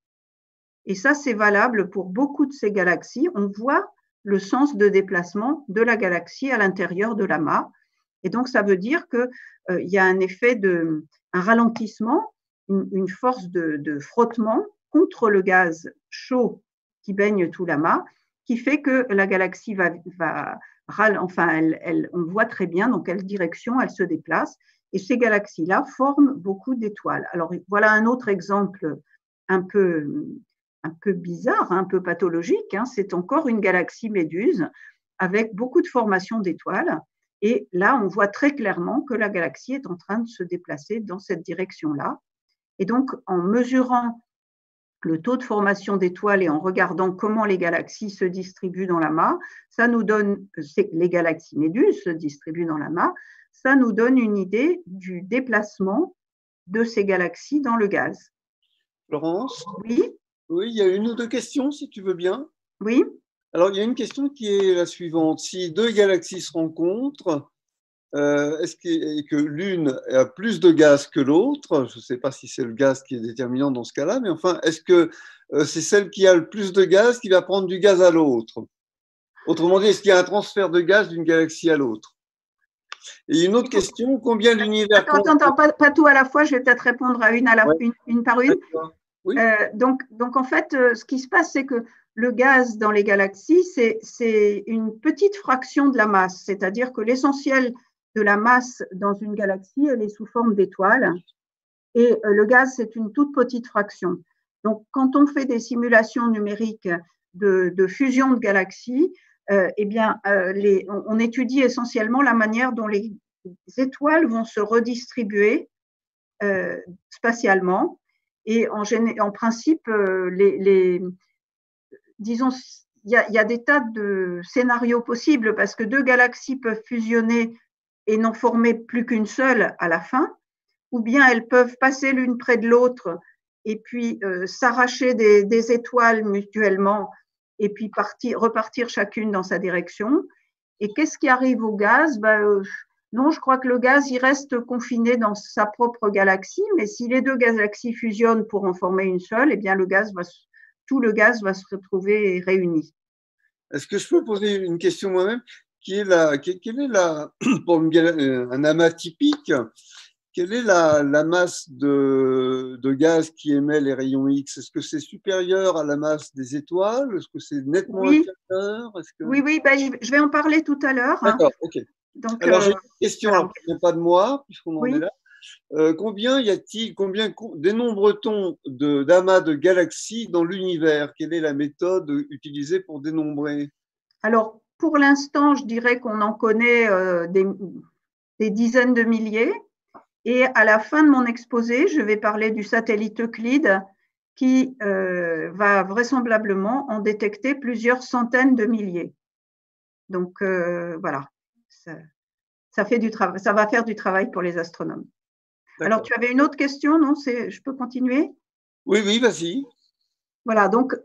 Et ça, c'est valable pour beaucoup de ces galaxies. On voit le sens de déplacement de la galaxie à l'intérieur de l'amas. Et donc, ça veut dire qu'il y a un effet un ralentissement, une force de frottement contre le gaz chaud qui baigne tout l'amas, qui fait que la galaxie on voit très bien dans quelle direction elle se déplace. Et ces galaxies-là forment beaucoup d'étoiles. Alors, voilà un autre exemple un peu bizarre, un peu pathologique. C'est encore une galaxie méduse avec beaucoup de formation d'étoiles. Et là, on voit très clairement que la galaxie est en train de se déplacer dans cette direction-là. Et donc, en mesurant le taux de formation d'étoiles et en regardant comment les galaxies se distribuent dans l'amas, ça nous donne, les galaxies méduses se distribuent dans l'amas, ça nous donne une idée du déplacement de ces galaxies dans le gaz. Florence ? Oui ? Oui, il y a une ou deux questions, si tu veux bien. Oui. Alors, il y a une question qui est la suivante. Si deux galaxies se rencontrent, est-ce que l'une a plus de gaz que l'autre? Je ne sais pas si c'est le gaz qui est déterminant dans ce cas-là, mais enfin, est-ce que c'est celle qui a le plus de gaz qui va prendre du gaz à l'autre? Autrement dit, est-ce qu'il y a un transfert de gaz d'une galaxie à l'autre? Et une autre question, combien l'univers Attends, pas tout à la fois, je vais peut-être répondre à une par une. Oui. Donc, en fait, ce qui se passe, c'est que le gaz dans les galaxies, c'est une petite fraction de la masse, c'est-à-dire que l'essentiel de la masse dans une galaxie, elle est sous forme d'étoiles, et le gaz, c'est une toute petite fraction. Donc, quand on fait des simulations numériques de fusion de galaxies, eh bien, on étudie essentiellement la manière dont les étoiles vont se redistribuer spatialement. Et en principe, disons, il y a des tas de scénarios possibles parce que deux galaxies peuvent fusionner et n'en former plus qu'une seule à la fin, ou bien elles peuvent passer l'une près de l'autre et puis s'arracher des étoiles mutuellement et puis repartir chacune dans sa direction. Et qu'est-ce qui arrive au gaz? Non, je crois que le gaz, il reste confiné dans sa propre galaxie, mais si les deux galaxies fusionnent pour en former une seule, eh bien tout le gaz va se retrouver réuni. Est-ce que je peux poser une question moi-même? Quelle est pour un amas typique, quelle est la masse de gaz qui émet les rayons X? Est-ce que c'est supérieur à la masse des étoiles? Est-ce que c'est nettement inférieur? Oui, je vais en parler tout à l'heure. D'accord, ok. Donc, alors, j'ai une question, voilà. Alors, qui n'est pas de moi, puisqu'on en est là. Combien dénombre-t-on d'amas de galaxies dans l'univers? Quelle est la méthode utilisée pour dénombrer? Alors, pour l'instant, je dirais qu'on en connaît des dizaines de milliers. Et à la fin de mon exposé, je vais parler du satellite Euclide qui va vraisemblablement en détecter plusieurs centaines de milliers. Donc, voilà. Ça va faire du travail pour les astronomes. Alors, tu avais une autre question, non? Je peux continuer? Oui, vas-y. Voilà, donc,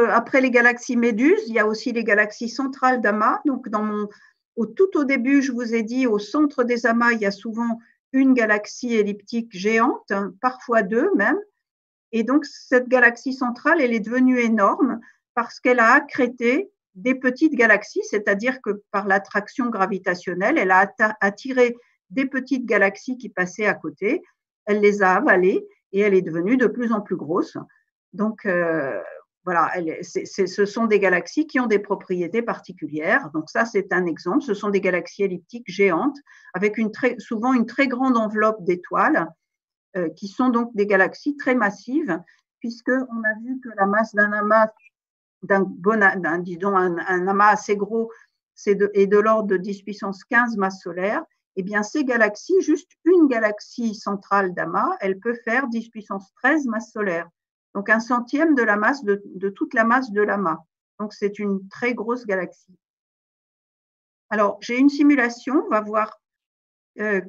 après les galaxies méduses, il y a aussi les galaxies centrales d'amas. Donc, tout au début, je vous ai dit, au centre des amas, il y a souvent une galaxie elliptique géante, parfois deux même. Et donc, cette galaxie centrale, elle est devenue énorme parce qu'elle a accrété des petites galaxies, c'est-à-dire que par l'attraction gravitationnelle, elle a attiré des petites galaxies qui passaient à côté, elle les a avalées et elle est devenue de plus en plus grosse. Donc, voilà, ce sont des galaxies qui ont des propriétés particulières. Donc ça, c'est un exemple. Ce sont des galaxies elliptiques géantes avec souvent une très grande enveloppe d'étoiles qui sont donc des galaxies très massives, puisqu'on a vu que la masse d'un amas, un amas assez gros, est de l'ordre de 10 puissance 15 masses solaires. Eh bien, ces galaxies, juste une galaxie centrale d'amas, elle peut faire 10 puissance 13 masses solaires. Donc, un centième de la masse de toute la masse de l'amas. Donc, c'est une très grosse galaxie. Alors, j'ai une simulation, on va voir,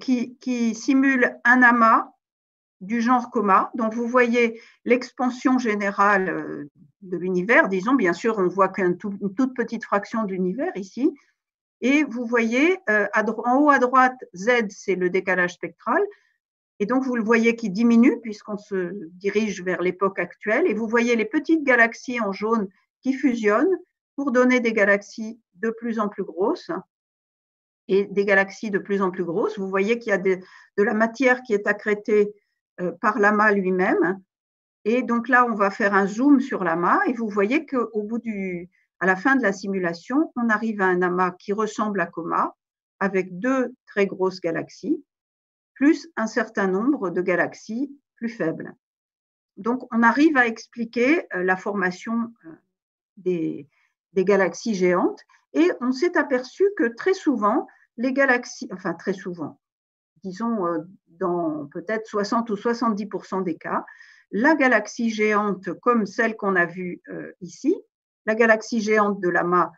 qui simule un amas du genre coma. Donc, vous voyez l'expansion générale de l'univers. Disons, bien sûr, on voit qu'une toute petite fraction de l'univers ici. Et vous voyez, en haut à droite, Z, c'est le décalage spectral. Et donc, vous le voyez qui diminue puisqu'on se dirige vers l'époque actuelle. Et vous voyez les petites galaxies en jaune qui fusionnent pour donner des galaxies de plus en plus grosses. Et des galaxies de plus en plus grosses. Vous voyez qu'il y a de la matière qui est accrétée par l'amas lui-même. Et donc là, on va faire un zoom sur l'amas et vous voyez à la fin de la simulation, on arrive à un amas qui ressemble à coma avec deux très grosses galaxies, plus un certain nombre de galaxies plus faibles. Donc, on arrive à expliquer la formation des galaxies géantes et on s'est aperçu que très souvent, les galaxies, enfin très souvent, disons dans peut-être 60 ou 70% des cas, la galaxie géante comme celle qu'on a vue ici, la galaxie géante de l'amas,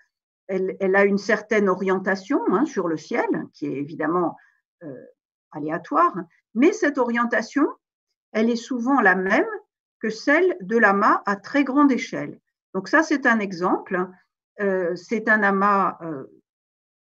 elle a une certaine orientation sur le ciel, qui est évidemment aléatoire, mais cette orientation, elle est souvent la même que celle de l'amas à très grande échelle. Donc ça, c'est un exemple. C'est un amas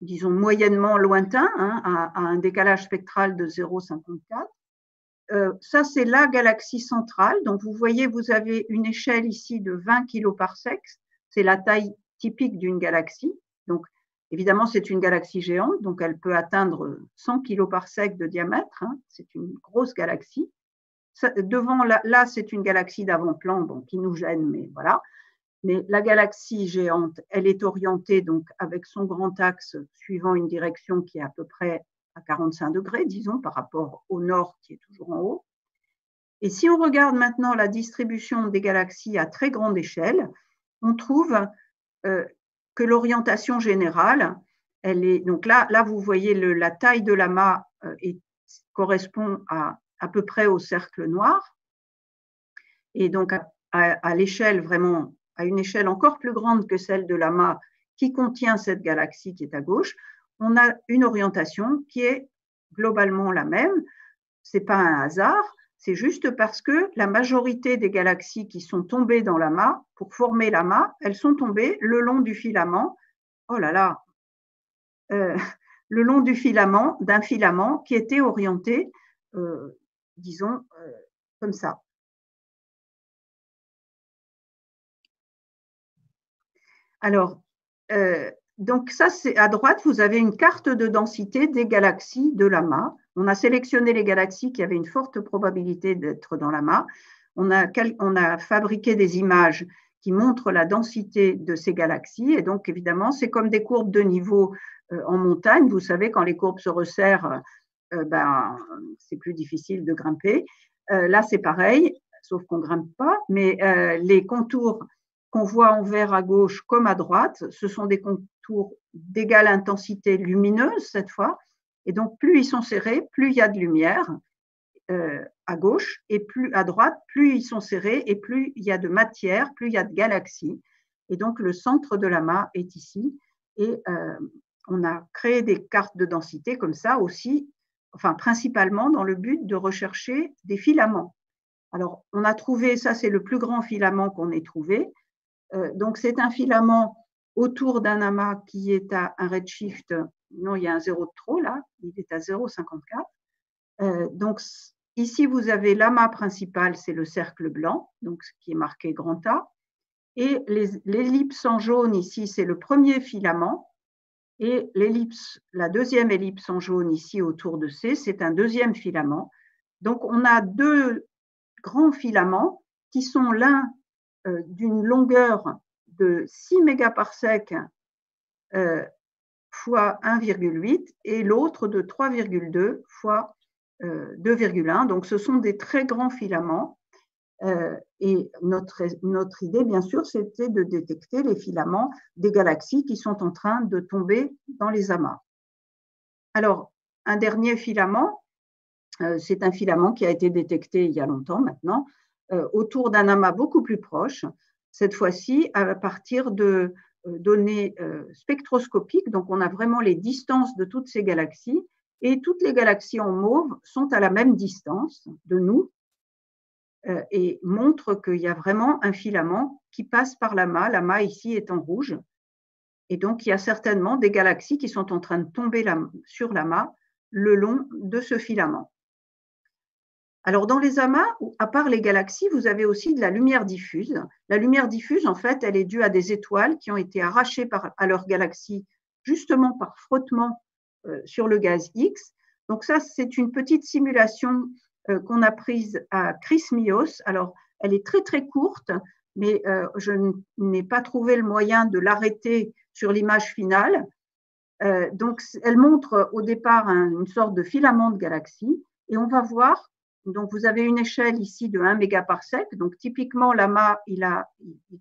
disons, moyennement lointain, à un décalage spectral de 0,54. Ça, c'est la galaxie centrale. Donc, vous voyez, vous avez une échelle ici de 20 kiloparsecs. C'est la taille typique d'une galaxie. Donc, Évidemment, c'est une galaxie géante, donc elle peut atteindre 100 km/s de diamètre. Hein, c'est une grosse galaxie. Devant, là, c'est une galaxie d'avant-plan, bon, qui nous gêne, mais voilà. Mais la galaxie géante, elle est orientée donc avec son grand axe suivant une direction qui est à peu près à 45 degrés, disons, par rapport au nord qui est toujours en haut. Et si on regarde maintenant la distribution des galaxies à très grande échelle, on trouve que l'orientation générale, elle est, donc là vous voyez la taille de l'amas correspond à peu près au cercle noir. Et donc à l'échelle vraiment, à une échelle encore plus grande que celle de l'amas qui contient cette galaxie qui est à gauche, on a une orientation qui est globalement la même. Ce n'est pas un hasard, c'est juste parce que la majorité des galaxies qui sont tombées dans l'amas, pour former l'amas, elles sont tombées le long du filament, oh là là, le long du filament, d'un filament qui était orienté, disons, comme ça. Alors, donc ça, c'est à droite, vous avez une carte de densité des galaxies de l'amas. On a sélectionné les galaxies qui avaient une forte probabilité d'être dans l'amas. On a fabriqué des images qui montrent la densité de ces galaxies. Et donc, évidemment, c'est comme des courbes de niveau en montagne. Vous savez, quand les courbes se resserrent, c'est plus difficile de grimper. Là, c'est pareil, sauf qu'on ne grimpe pas. Mais les contours qu'on voit en vert à gauche comme à droite, ce sont des contours d'égale intensité lumineuse cette fois. Et donc, plus ils sont serrés, plus il y a de lumière à gauche, et plus à droite, plus ils sont serrés, et plus il y a de matière, plus il y a de galaxies. Et donc, le centre de l'amas est ici. Et on a créé des cartes de densité comme ça aussi, enfin principalement dans le but de rechercher des filaments. Alors, on a trouvé, ça c'est le plus grand filament qu'on ait trouvé. Donc, c'est un filament autour d'un amas qui est à un redshift, non, il y a un zéro de trop là, il est à 0,54. Donc, ici, vous avez l'amas principal, c'est le cercle blanc, donc ce qui est marqué grand A. Et l'ellipse en jaune, ici, c'est le premier filament. Et la deuxième ellipse en jaune, ici, autour de C, c'est un deuxième filament. Donc, on a deux grands filaments qui sont l'un d'une longueur de 6 mégaparsecs fois 1,8 et l'autre de 3,2 fois 2,1. Donc, ce sont des très grands filaments. Et notre idée, bien sûr, c'était de détecter les filaments des galaxies qui sont en train de tomber dans les amas. Alors, un dernier filament, c'est un filament qui a été détecté il y a longtemps maintenant, autour d'un amas beaucoup plus proche, cette fois-ci à partir de données spectroscopiques. Donc, on a vraiment les distances de toutes ces galaxies et toutes les galaxies en mauve sont à la même distance de nous et montrent qu'il y a vraiment un filament qui passe par l'amas. L'amas ici est en rouge. Et donc, il y a certainement des galaxies qui sont en train de tomber sur l'amas le long de ce filament. Alors, dans les amas, à part les galaxies, vous avez aussi de la lumière diffuse. La lumière diffuse, en fait, elle est due à des étoiles qui ont été arrachées à leur galaxie justement par frottement sur le gaz X. Donc ça, c'est une petite simulation qu'on a prise à Chris Mios. Alors, elle est très, très courte, mais je n'ai pas trouvé le moyen de l'arrêter sur l'image finale. Donc, elle montre au départ une sorte de filament de galaxie et on va voir. Donc, vous avez une échelle ici de 1 mégaparsec. Donc, typiquement, l'amas, il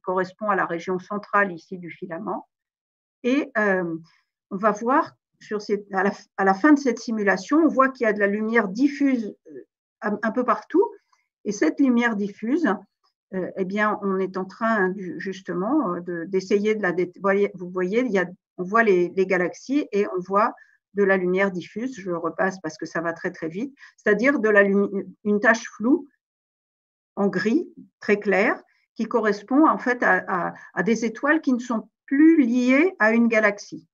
correspond à la région centrale ici du filament. Et on va voir, à la fin de cette simulation, on voit qu'il y a de la lumière diffuse un peu partout. Et cette lumière diffuse, eh bien, on est en train justement d'essayer de la détecter. Vous voyez, on voit les galaxies et on voit de la lumière diffuse, je le repasse parce que ça va très très vite, c'est-à-dire une tache floue en gris très clair qui correspond en fait à des étoiles qui ne sont plus liées à une galaxie.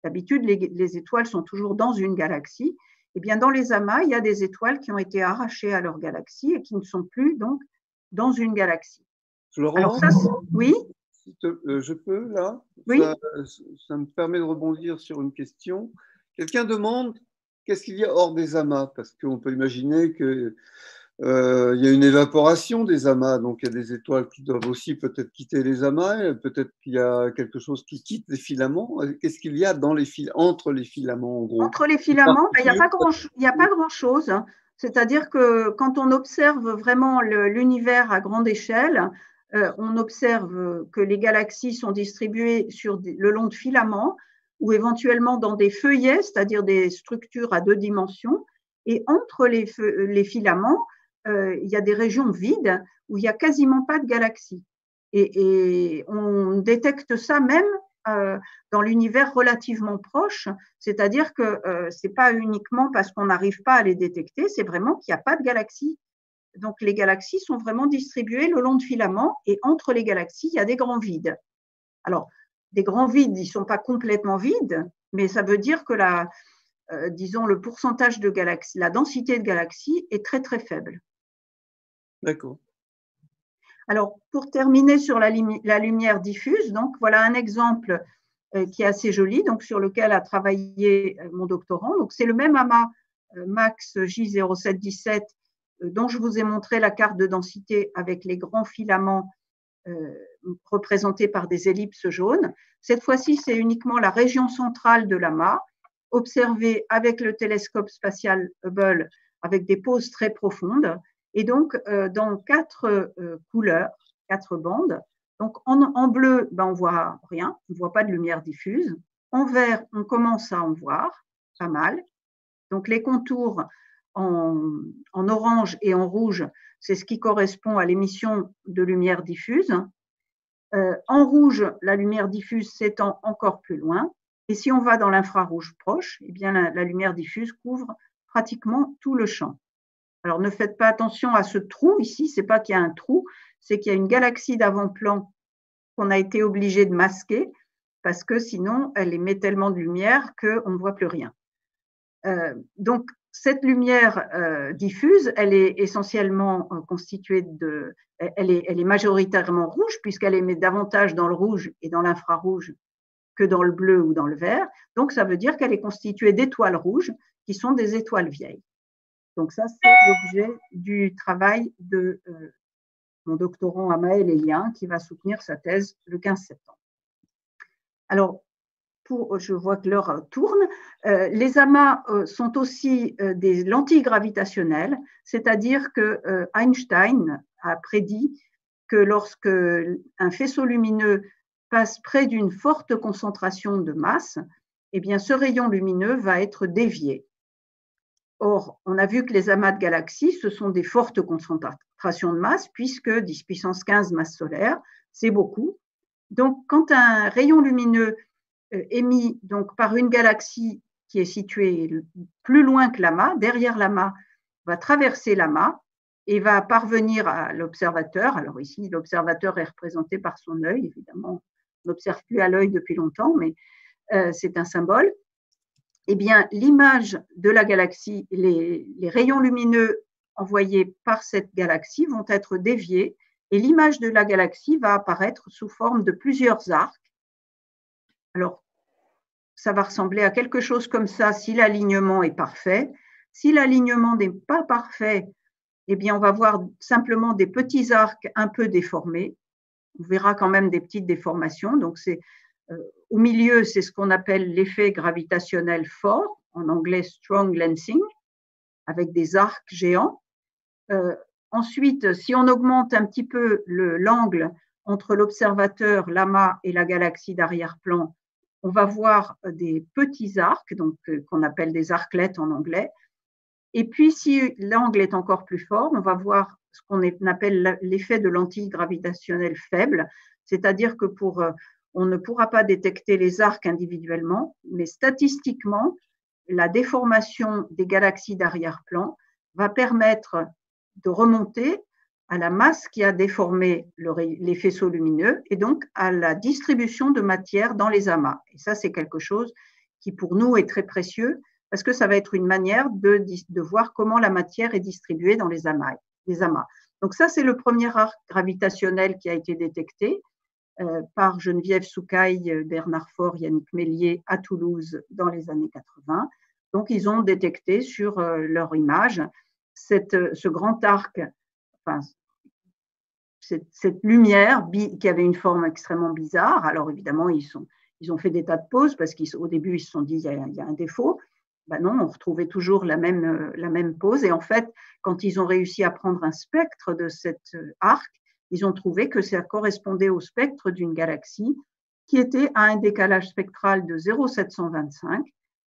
D'habitude, les étoiles sont toujours dans une galaxie. Eh bien, dans les amas, il y a des étoiles qui ont été arrachées à leur galaxie et qui ne sont plus donc dans une galaxie. Florence, alors ça, oui. Je peux, là? Oui. Ça me permet de rebondir sur une question. Quelqu'un demande qu'est-ce qu'il y a hors des amas? Parce qu'on peut imaginer qu'il y a une évaporation des amas, donc il y a des étoiles qui doivent aussi peut-être quitter les amas, et peut-être qu'il y a quelque chose qui quitte les filaments. Qu'est-ce qu'il y a dans entre les filaments, en gros? Entre les filaments, ben, il n'y a pas grand-chose. C'est-à-dire que quand on observe vraiment l'univers à grande échelle, on observe que les galaxies sont distribuées le long de filaments ou éventuellement dans des feuillets, c'est-à-dire des structures à 2 dimensions. Et entre les filaments, il y a des régions vides où il n'y a quasiment pas de galaxies. Et on détecte ça même dans l'univers relativement proche, c'est-à-dire que ce n'est pas uniquement parce qu'on n'arrive pas à les détecter, c'est vraiment qu'il n'y a pas de galaxies. Donc les galaxies sont vraiment distribuées le long de filaments et entre les galaxies, il y a des grands vides. Alors, des grands vides, ils ne sont pas complètement vides, mais ça veut dire que disons, le pourcentage de galaxies, la densité de galaxies est très très faible. D'accord. Alors, pour terminer sur la lumière diffuse, donc voilà un exemple qui est assez joli, donc sur lequel a travaillé mon doctorant. Donc, c'est le même amas MAX J0717 dont je vous ai montré la carte de densité avec les grands filaments représentés par des ellipses jaunes. Cette fois-ci, c'est uniquement la région centrale de l'amas, observée avec le télescope spatial Hubble avec des poses très profondes. Et donc, dans 4 couleurs, 4 bandes. Donc, en bleu, ben, on ne voit rien, on ne voit pas de lumière diffuse. En vert, on commence à en voir, pas mal. Donc, les contours en orange et en rouge, c'est ce qui correspond à l'émission de lumière diffuse. En rouge, la lumière diffuse s'étend encore plus loin. Et si on va dans l'infrarouge proche, eh bien, la lumière diffuse couvre pratiquement tout le champ. Alors, ne faites pas attention à ce trou ici, ce n'est pas qu'il y a un trou, c'est qu'il y a une galaxie d'avant-plan qu'on a été obligé de masquer parce que sinon, elle émet tellement de lumière qu'on ne voit plus rien. Donc, cette lumière diffuse, elle est essentiellement constituée elle est majoritairement rouge puisqu'elle émet davantage dans le rouge et dans l'infrarouge que dans le bleu ou dans le vert. Donc, ça veut dire qu'elle est constituée d'étoiles rouges qui sont des étoiles vieilles. Donc ça, c'est l'objet du travail de mon doctorant Amael Elien qui va soutenir sa thèse le 15 septembre. Alors, je vois que l'heure tourne. Les amas sont aussi des lentilles gravitationnelles, c'est-à-dire que Einstein a prédit que lorsque un faisceau lumineux passe près d'une forte concentration de masse, eh bien, ce rayon lumineux va être dévié. Or, on a vu que les amas de galaxies, ce sont des fortes concentrations de masse, puisque 10 puissance 15 masse solaire, c'est beaucoup. Donc, quand un rayon lumineux émis donc, par une galaxie qui est située plus loin que l'amas, derrière l'amas, va traverser l'amas et va parvenir à l'observateur. Alors ici, l'observateur est représenté par son œil, évidemment. On n'observe plus à l'œil depuis longtemps, mais c'est un symbole. Eh bien, l'image de la galaxie, les rayons lumineux envoyés par cette galaxie vont être déviés et l'image de la galaxie va apparaître sous forme de plusieurs arcs. Alors, ça va ressembler à quelque chose comme ça si l'alignement est parfait. Si l'alignement n'est pas parfait, eh bien, on va voir simplement des petits arcs un peu déformés. On verra quand même des petites déformations. Donc, au milieu, c'est ce qu'on appelle l'effet gravitationnel fort, en anglais strong lensing, avec des arcs géants. Ensuite, si on augmente un petit peu l'angle entre l'observateur, l'amas et la galaxie d'arrière-plan, on va voir des petits arcs, donc qu'on appelle des arclettes en anglais. Et puis, si l'angle est encore plus fort, on va voir ce qu'on appelle l'effet de lentille gravitationnelle faible, c'est-à-dire que on ne pourra pas détecter les arcs individuellement, mais statistiquement, la déformation des galaxies d'arrière-plan va permettre de remonter à la masse qui a déformé les faisceaux lumineux et donc à la distribution de matière dans les amas. Et ça, c'est quelque chose qui, pour nous, est très précieux parce que ça va être une manière de voir comment la matière est distribuée dans les amas. Donc ça, c'est le premier arc gravitationnel qui a été détecté. par Geneviève Soucaille, Bernard Faure, Yannick Mélier à Toulouse dans les années 80. Donc, ils ont détecté sur leur image ce grand arc, enfin, cette lumière qui avait une forme extrêmement bizarre. Alors, évidemment, ils ont fait des tas de pauses parce qu'au début, ils se sont dit il y a un défaut. Ben non, on retrouvait toujours la même pose. Et en fait, quand ils ont réussi à prendre un spectre de cet arc, ils ont trouvé que ça correspondait au spectre d'une galaxie qui était à un décalage spectral de 0,725,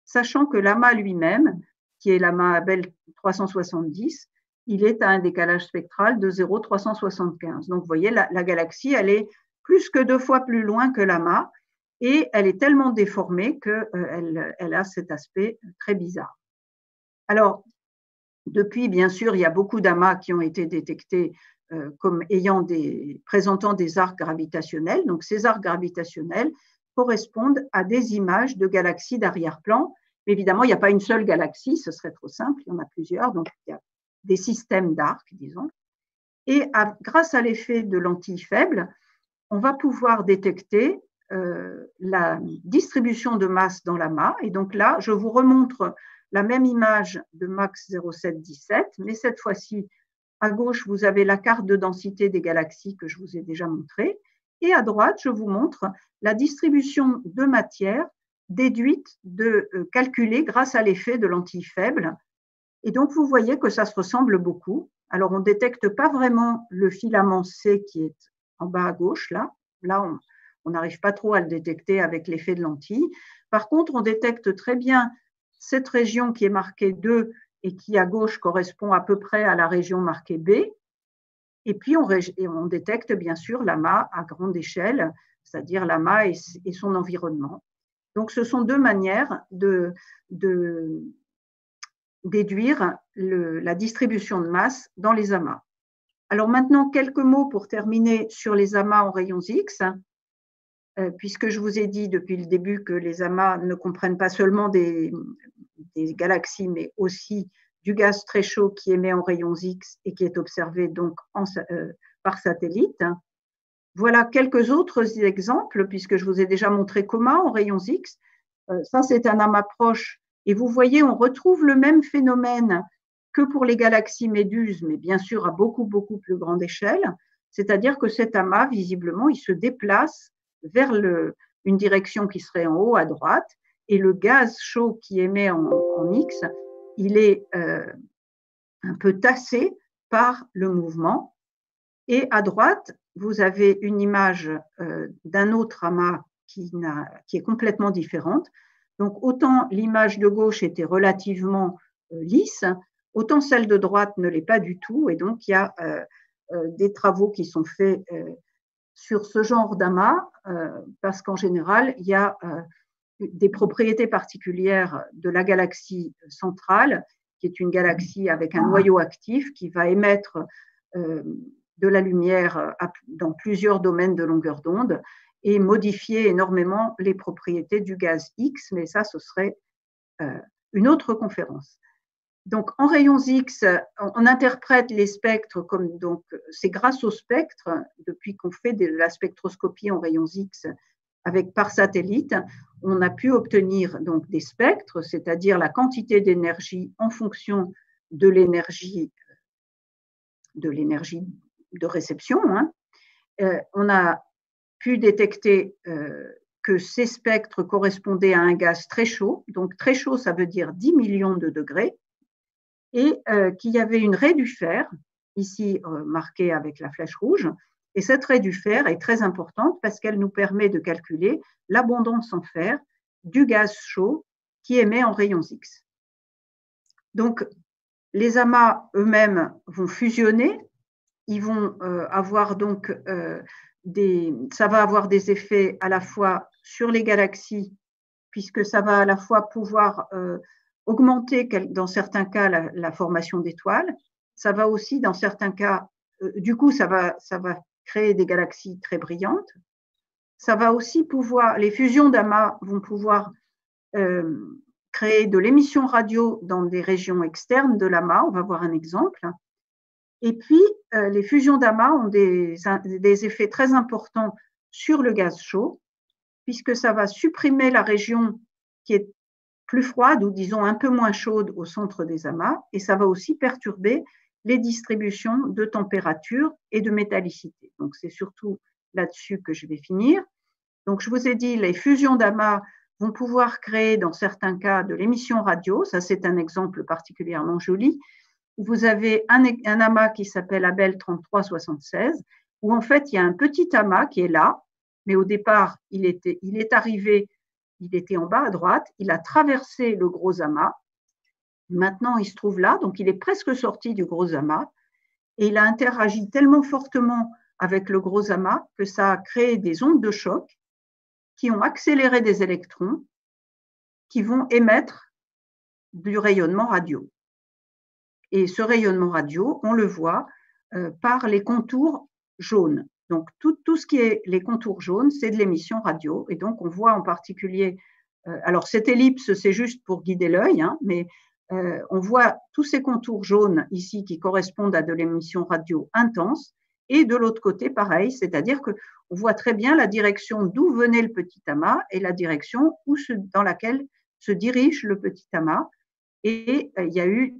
sachant que l'amas lui-même, qui est l'amas Abell 370, il est à un décalage spectral de 0,375. Donc, vous voyez, la galaxie, elle est plus que 2 fois plus loin que l'amas et elle est tellement déformée qu'elle a cet aspect très bizarre. Alors, depuis, bien sûr, il y a beaucoup d'amas qui ont été détectés comme présentant des arcs gravitationnels. Donc, ces arcs gravitationnels correspondent à des images de galaxies d'arrière-plan. Mais évidemment, il n'y a pas une seule galaxie, ce serait trop simple, il y en a plusieurs. Donc, il y a des systèmes d'arcs, disons. Et grâce à l'effet de lentilles faibles, on va pouvoir détecter la distribution de masse dans l'amas. Et donc là, je vous remontre la même image de Max 0717, mais cette fois-ci, à gauche, vous avez la carte de densité des galaxies que je vous ai déjà montrée. Et à droite, je vous montre la distribution de matière déduite calculée grâce à l'effet de lentilles faibles. Et donc, vous voyez que ça se ressemble beaucoup. Alors, on ne détecte pas vraiment le filament C qui est en bas à gauche, là. Là, on n'arrive pas trop à le détecter avec l'effet de lentille. Par contre, on détecte très bien cette région qui est marquée 2 et qui, à gauche, correspond à peu près à la région marquée B. Et puis, on détecte, bien sûr, l'amas à grande échelle, c'est-à-dire l'amas et son environnement. Donc, ce sont 2 manières de déduire la distribution de masse dans les amas. Alors maintenant, quelques mots pour terminer sur les amas en rayons X, puisque je vous ai dit depuis le début que les amas ne comprennent pas seulement des galaxies, mais aussi du gaz très chaud qui émet en rayons X et qui est observé donc par satellite. Voilà quelques autres exemples, puisque je vous ai déjà montré Coma en rayons X. Ça, c'est un amas proche. Et vous voyez, on retrouve le même phénomène que pour les galaxies méduses, mais bien sûr à beaucoup, beaucoup plus grande échelle. C'est-à-dire que cet amas, visiblement, il se déplace vers une direction qui serait en haut à droite, et le gaz chaud qui émet en X, il est un peu tassé par le mouvement. Et à droite, vous avez une image d'un autre amas qui est complètement différente. Donc, autant l'image de gauche était relativement lisse, autant celle de droite ne l'est pas du tout. Et donc, il y a des travaux qui sont faits sur ce genre d'amas, parce qu'en général, il y a des propriétés particulières de la galaxie centrale, qui est une galaxie avec un noyau actif qui va émettre de la lumière dans plusieurs domaines de longueur d'onde et modifier énormément les propriétés du gaz X, mais ça, ce serait une autre conférence. Donc, en rayons X, on interprète les spectres comme, donc, c'est grâce aux spectres, depuis qu'on fait de la spectroscopie en rayons X par satellite, on a pu obtenir donc des spectres, c'est-à-dire la quantité d'énergie en fonction de l'énergie de réception. On a pu détecter que ces spectres correspondaient à un gaz très chaud. Donc, très chaud, ça veut dire 10 millions de degrés. Et qu'il y avait une raie du fer, ici marquée avec la flèche rouge. Et cette raie du fer est très importante parce qu'elle nous permet de calculer l'abondance en fer du gaz chaud qui émet en rayons X. Donc, les amas eux-mêmes vont fusionner. Ils vont avoir donc ça va avoir des effets à la fois sur les galaxies, puisque ça va à la fois pouvoir augmenter dans certains cas la formation d'étoiles. Ça va aussi dans certains cas, du coup, ça va créer des galaxies très brillantes. Ça va aussi les fusions d'amas vont pouvoir créer de l'émission radio dans des régions externes de l'amas. On va voir un exemple. Et puis, les fusions d'amas ont des effets très importants sur le gaz chaud, puisque ça va supprimer la région qui est plus froide ou disons un peu moins chaude au centre des amas, et ça va aussi perturber les distributions de température et de métallicité. Donc c'est surtout là-dessus que je vais finir. Donc je vous ai dit, les fusions d'amas vont pouvoir créer dans certains cas de l'émission radio, ça c'est un exemple particulièrement joli. Vous avez un amas qui s'appelle Abell 3376, où en fait il y a un petit amas qui est là, mais au départ il est arrivé, il était en bas à droite, il a traversé le gros amas, maintenant il se trouve là, donc il est presque sorti du gros amas, et il a interagi tellement fortement avec le gros amas que ça a créé des ondes de choc qui ont accéléré des électrons qui vont émettre du rayonnement radio. Et ce rayonnement radio, on le voit par les contours jaunes. Donc, tout ce qui est les contours jaunes, c'est de l'émission radio. Et donc, on voit en particulier, alors cette ellipse, c'est juste pour guider l'œil, hein, mais on voit tous ces contours jaunes ici qui correspondent à de l'émission radio intense. Et de l'autre côté, pareil, c'est-à-dire qu'on voit très bien la direction d'où venait le petit amas et la direction dans laquelle se dirige le petit amas. Et il y a eu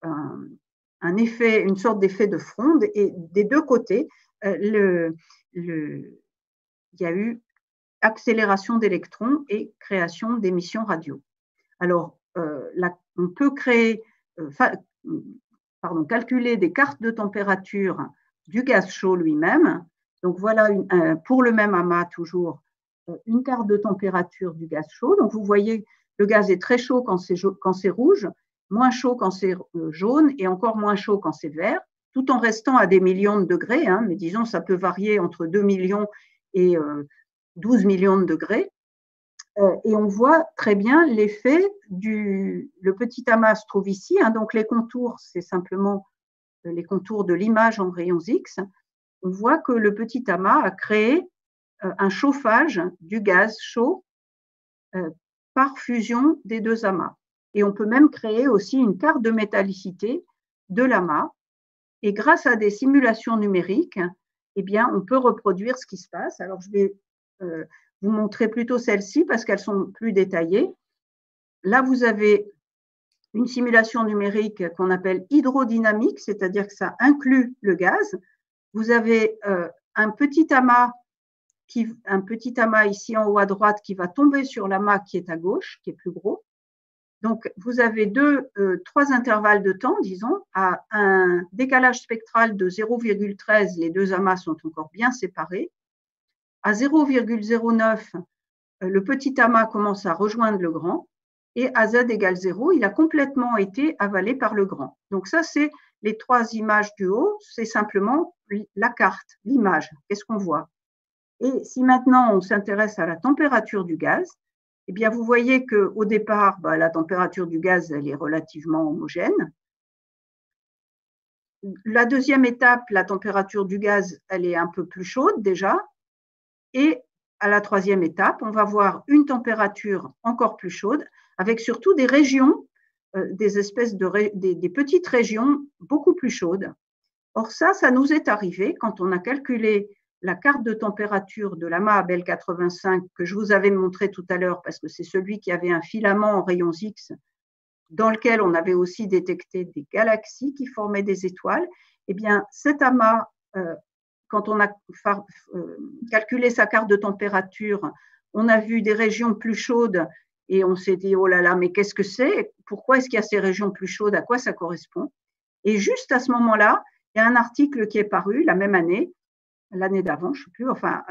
un effet, une sorte d'effet de fronde, et des deux côtés, il y a eu accélération d'électrons et création d'émissions radio. Alors, là, on peut calculer des cartes de température du gaz chaud lui-même. Donc, voilà, pour le même amas, toujours, une carte de température du gaz chaud. Donc, vous voyez, le gaz est très chaud quand c'est rouge, moins chaud quand c'est jaune et encore moins chaud quand c'est vert, tout en restant à des millions de degrés, hein, mais disons ça peut varier entre 2 millions et 12 millions de degrés. Et on voit très bien l'effet le petit amas se trouve ici, hein, donc les contours, c'est simplement les contours de l'image en rayons X. On voit que le petit amas a créé un chauffage du gaz chaud par fusion des deux amas. Et on peut même créer aussi une carte de métallicité de l'amas. Et grâce à des simulations numériques, eh bien, on peut reproduire ce qui se passe. Alors, je vais vous montrer plutôt celles-ci parce qu'elles sont plus détaillées. Là, vous avez une simulation numérique qu'on appelle hydrodynamique, c'est-à-dire que ça inclut le gaz. Vous avez un petit amas ici en haut à droite qui va tomber sur l'amas qui est à gauche, qui est plus gros. Donc, vous avez trois intervalles de temps, disons, à un décalage spectral de 0,13, les deux amas sont encore bien séparés. À 0,09, le petit amas commence à rejoindre le grand, et à z égale 0, il a complètement été avalé par le grand. Donc ça, c'est les trois images du haut, c'est simplement la carte, l'image, qu'est-ce qu'on voit. Et si maintenant on s'intéresse à la température du gaz, eh bien, vous voyez qu'au départ, la température du gaz, elle est relativement homogène. La deuxième étape, la température du gaz, elle est un peu plus chaude déjà. Et à la troisième étape, on va voir une température encore plus chaude, avec surtout des régions, des petites régions beaucoup plus chaudes. Or ça nous est arrivé quand on a calculé la carte de température de l'amas Abell 85 que je vous avais montré tout à l'heure, parce que c'est celui qui avait un filament en rayons X dans lequel on avait aussi détecté des galaxies qui formaient des étoiles. Eh bien, cet amas, quand on a calculé sa carte de température, on a vu des régions plus chaudes et on s'est dit, oh là là, mais qu'est-ce que c'est? Pourquoi est-ce qu'il y a ces régions plus chaudes? À quoi ça correspond? Et juste à ce moment-là, il y a un article qui est paru la même année, l'année d'avant, je ne sais plus, enfin,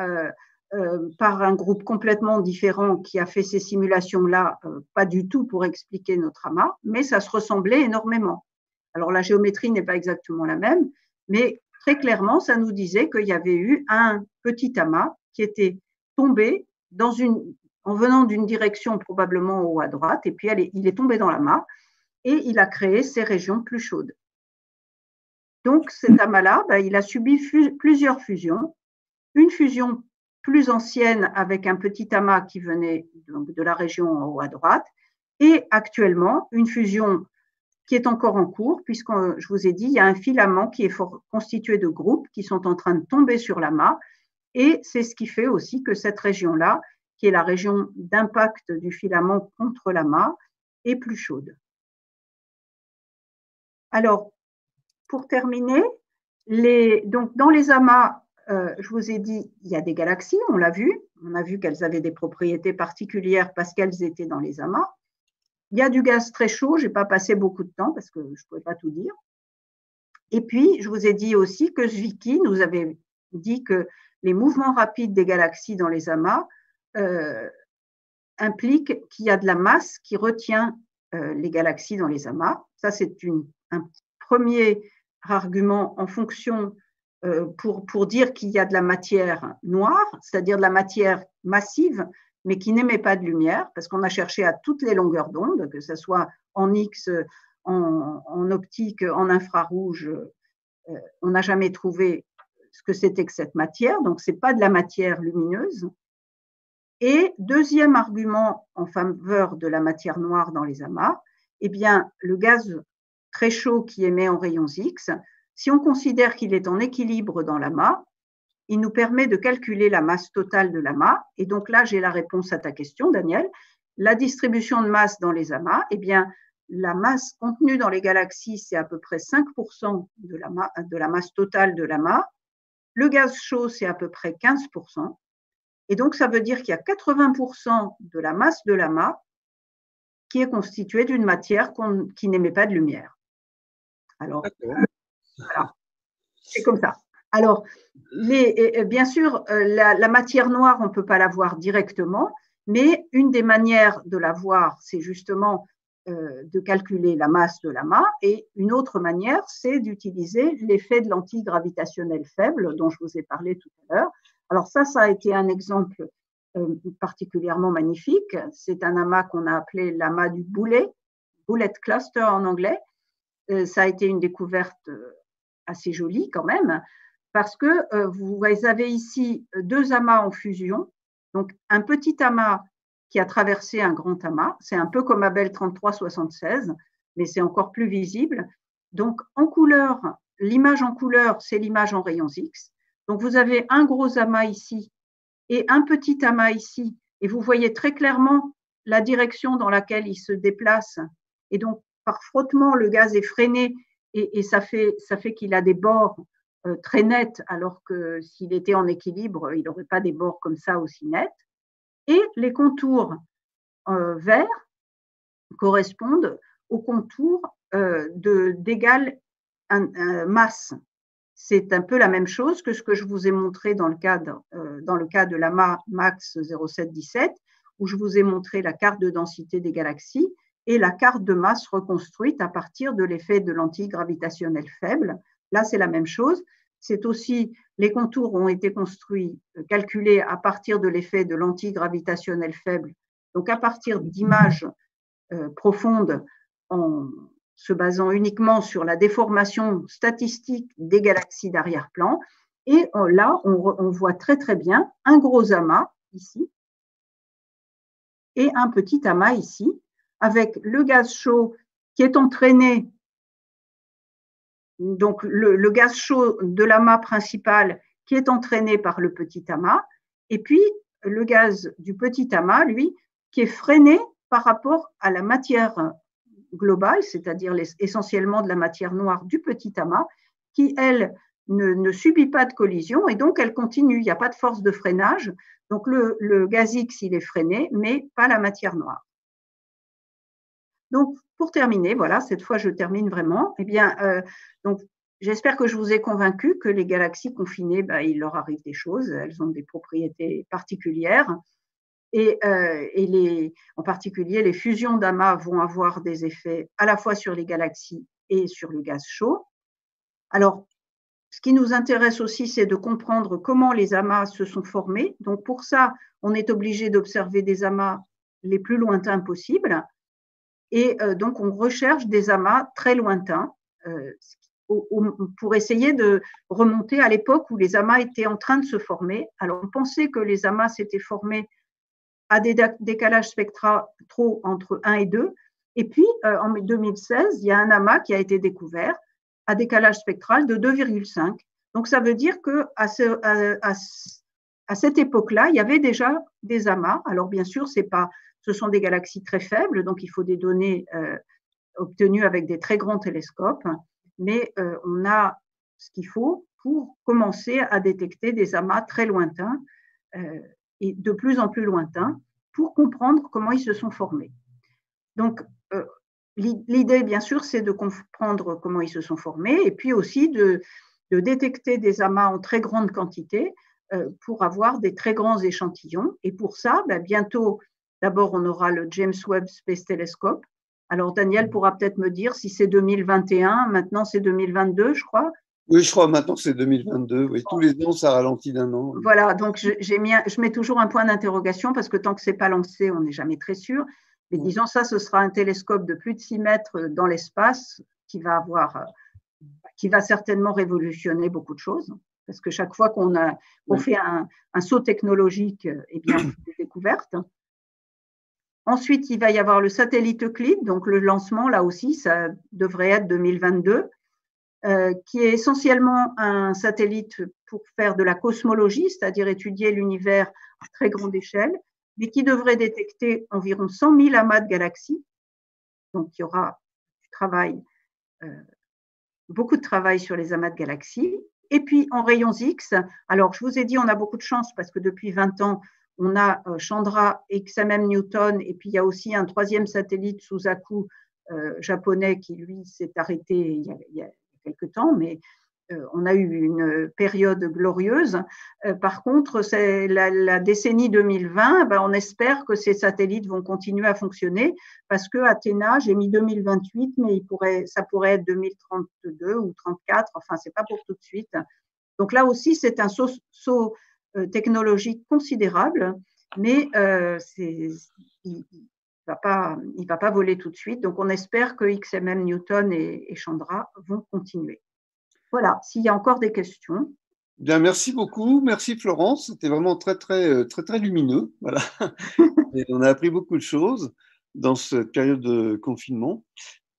par un groupe complètement différent qui a fait ces simulations-là, pas du tout pour expliquer notre amas, mais ça se ressemblait énormément. Alors, la géométrie n'est pas exactement la même, mais très clairement, ça nous disait qu'il y avait eu un petit amas qui était tombé en venant d'une direction probablement au haut à droite, et puis il est tombé dans l'amas, et il a créé ces régions plus chaudes. Donc, cet amas-là, il a subi plusieurs fusions. Une fusion plus ancienne avec un petit amas qui venait de la région en haut à droite, et actuellement, une fusion qui est encore en cours, puisque je vous ai dit, il y a un filament qui est constitué de groupes qui sont en train de tomber sur l'amas, Et c'est ce qui fait aussi que cette région-là, qui est la région d'impact du filament contre l'amas, est plus chaude. Alors, pour terminer, donc dans les amas, je vous ai dit, il y a des galaxies, on l'a vu. On a vu qu'elles avaient des propriétés particulières parce qu'elles étaient dans les amas. Il y a du gaz très chaud, je n'ai pas passé beaucoup de temps parce que je ne pouvais pas tout dire. Et puis, je vous ai dit aussi que Zwicky nous avait dit que les mouvements rapides des galaxies dans les amas impliquent qu'il y a de la masse qui retient les galaxies dans les amas. Ça, c'est un premier argument en fonction pour dire qu'il y a de la matière noire, c'est-à-dire de la matière massive, mais qui n'émet pas de lumière, parce qu'on a cherché à toutes les longueurs d'onde, que ce soit en X, en optique, en infrarouge, on n'a jamais trouvé ce que c'était que cette matière, donc ce n'est pas de la matière lumineuse. Et deuxième argument en faveur de la matière noire dans les amas, eh bien, le gaz très chaud qui émet en rayons X, si on considère qu'il est en équilibre dans l'amas, il nous permet de calculer la masse totale de l'amas. Et donc là, j'ai la réponse à ta question, Daniel. La distribution de masse dans les amas, eh bien, la masse contenue dans les galaxies, c'est à peu près 5% de la masse totale de l'amas. Le gaz chaud, c'est à peu près 15%. Et donc, ça veut dire qu'il y a 80% de la masse de l'amas qui est constituée d'une matière qui n'émet pas de lumière. Alors, voilà, c'est comme ça. Alors, bien sûr, la matière noire, on ne peut pas la voir directement, mais une des manières de la voir, c'est justement de calculer la masse de l'amas, et une autre manière, c'est d'utiliser l'effet de lentille gravitationnelle faible dont je vous ai parlé tout à l'heure. Alors ça a été un exemple particulièrement magnifique. C'est un amas qu'on a appelé l'amas du boulet, bullet cluster en anglais. Ça a été une découverte assez jolie quand même, parce que vous avez ici deux amas en fusion, donc un petit amas qui a traversé un grand amas, c'est un peu comme Abel 3376, mais c'est encore plus visible. Donc en couleur, l'image en couleur, c'est l'image en rayons X. Donc vous avez un gros amas ici et un petit amas ici, et vous voyez très clairement la direction dans laquelle il se déplace. Et donc par frottement, le gaz est freiné et ça fait qu'il a des bords très nets, alors que s'il était en équilibre, il n'aurait pas des bords comme ça aussi nets. Et les contours verts correspondent aux contours d'égale masse. C'est un peu la même chose que ce que je vous ai montré dans le cas de l'amas MAX 0717, où je vous ai montré la carte de densité des galaxies et la carte de masse reconstruite à partir de l'effet de lentille gravitationnelle faible. Là, c'est la même chose. C'est aussi, les contours ont été calculés à partir de l'effet de lentille gravitationnelle faible, donc à partir d'images profondes en se basant uniquement sur la déformation statistique des galaxies d'arrière-plan. Et là, on voit très très bien un gros amas ici et un petit amas ici, avec le gaz chaud qui est entraîné. Donc, le gaz chaud de l'amas principal qui est entraîné par le petit amas, et puis le gaz du petit amas, lui, qui est freiné par rapport à la matière globale, c'est-à-dire essentiellement de la matière noire du petit amas, qui, elle, ne subit pas de collision, et donc elle continue, il n'y a pas de force de freinage. Donc, le gaz X, il est freiné, mais pas la matière noire. Donc, pour terminer, voilà, cette fois je termine vraiment. Eh bien, donc, j'espère que je vous ai convaincu que les galaxies confinées, il leur arrive des choses, elles ont des propriétés particulières. Et en particulier, les fusions d'amas vont avoir des effets à la fois sur les galaxies et sur le gaz chaud. Alors, ce qui nous intéresse aussi, c'est de comprendre comment les amas se sont formés. Donc, pour ça, on est obligé d'observer des amas les plus lointains possibles. Et donc, on recherche des amas très lointains pour essayer de remonter à l'époque où les amas étaient en train de se former. Alors, on pensait que les amas s'étaient formés à des décalages spectraux entre 1 et 2. Et puis, en 2016, il y a un amas qui a été découvert à décalage spectral de 2,5. Donc, ça veut dire qu'à à cette époque-là, il y avait déjà des amas. Alors, bien sûr, ce sont des galaxies très faibles, donc il faut des données obtenues avec des très grands télescopes, mais on a ce qu'il faut pour commencer à détecter des amas très lointains et de plus en plus lointains pour comprendre comment ils se sont formés. Donc, l'idée, bien sûr, c'est de comprendre comment ils se sont formés et puis aussi de détecter des amas en très grande quantité pour avoir des très grands échantillons. Et pour ça, bientôt, d'abord, on aura le James Webb Space Telescope. Alors, Daniel pourra peut-être me dire si c'est 2021, maintenant c'est 2022, je crois. Oui, je crois maintenant que c'est 2022. Oui, tous les ans, ça ralentit d'un an. Oui. Voilà, donc je mets toujours un point d'interrogation parce que tant que ce n'est pas lancé, on n'est jamais très sûr. Mais disons ça, ce sera un télescope de plus de 6 mètres dans l'espace qui va certainement révolutionner beaucoup de choses. Parce que chaque fois qu'on fait un saut technologique, eh bien, on fait des découvertes. Ensuite, il va y avoir le satellite Euclide, donc le lancement, là aussi, ça devrait être 2022, qui est essentiellement un satellite pour faire de la cosmologie, c'est-à-dire étudier l'univers à très grande échelle, mais qui devrait détecter environ 100 000 amas de galaxies. Donc, il y aura du travail, beaucoup de travail sur les amas de galaxies. Et puis, en rayons X, alors je vous ai dit, on a beaucoup de chance parce que depuis 20 ans, on a Chandra, XMM Newton, et puis il y a aussi un troisième satellite, Suzaku, japonais, qui lui s'est arrêté il y a quelques temps, mais on a eu une période glorieuse. Par contre, c'est la décennie 2020, on espère que ces satellites vont continuer à fonctionner parce que Athéna, j'ai mis 2028, mais ça pourrait être 2032 ou 34, enfin, c'est pas pour tout de suite. Donc là aussi, c'est un saut technologique considérable, mais il va pas voler tout de suite. Donc, on espère que XMM Newton et Chandra vont continuer. Voilà, s'il y a encore des questions. Bien, merci beaucoup. Merci Florence. C'était vraiment très, très, très, très lumineux. Voilà. Et on a appris beaucoup de choses dans cette période de confinement.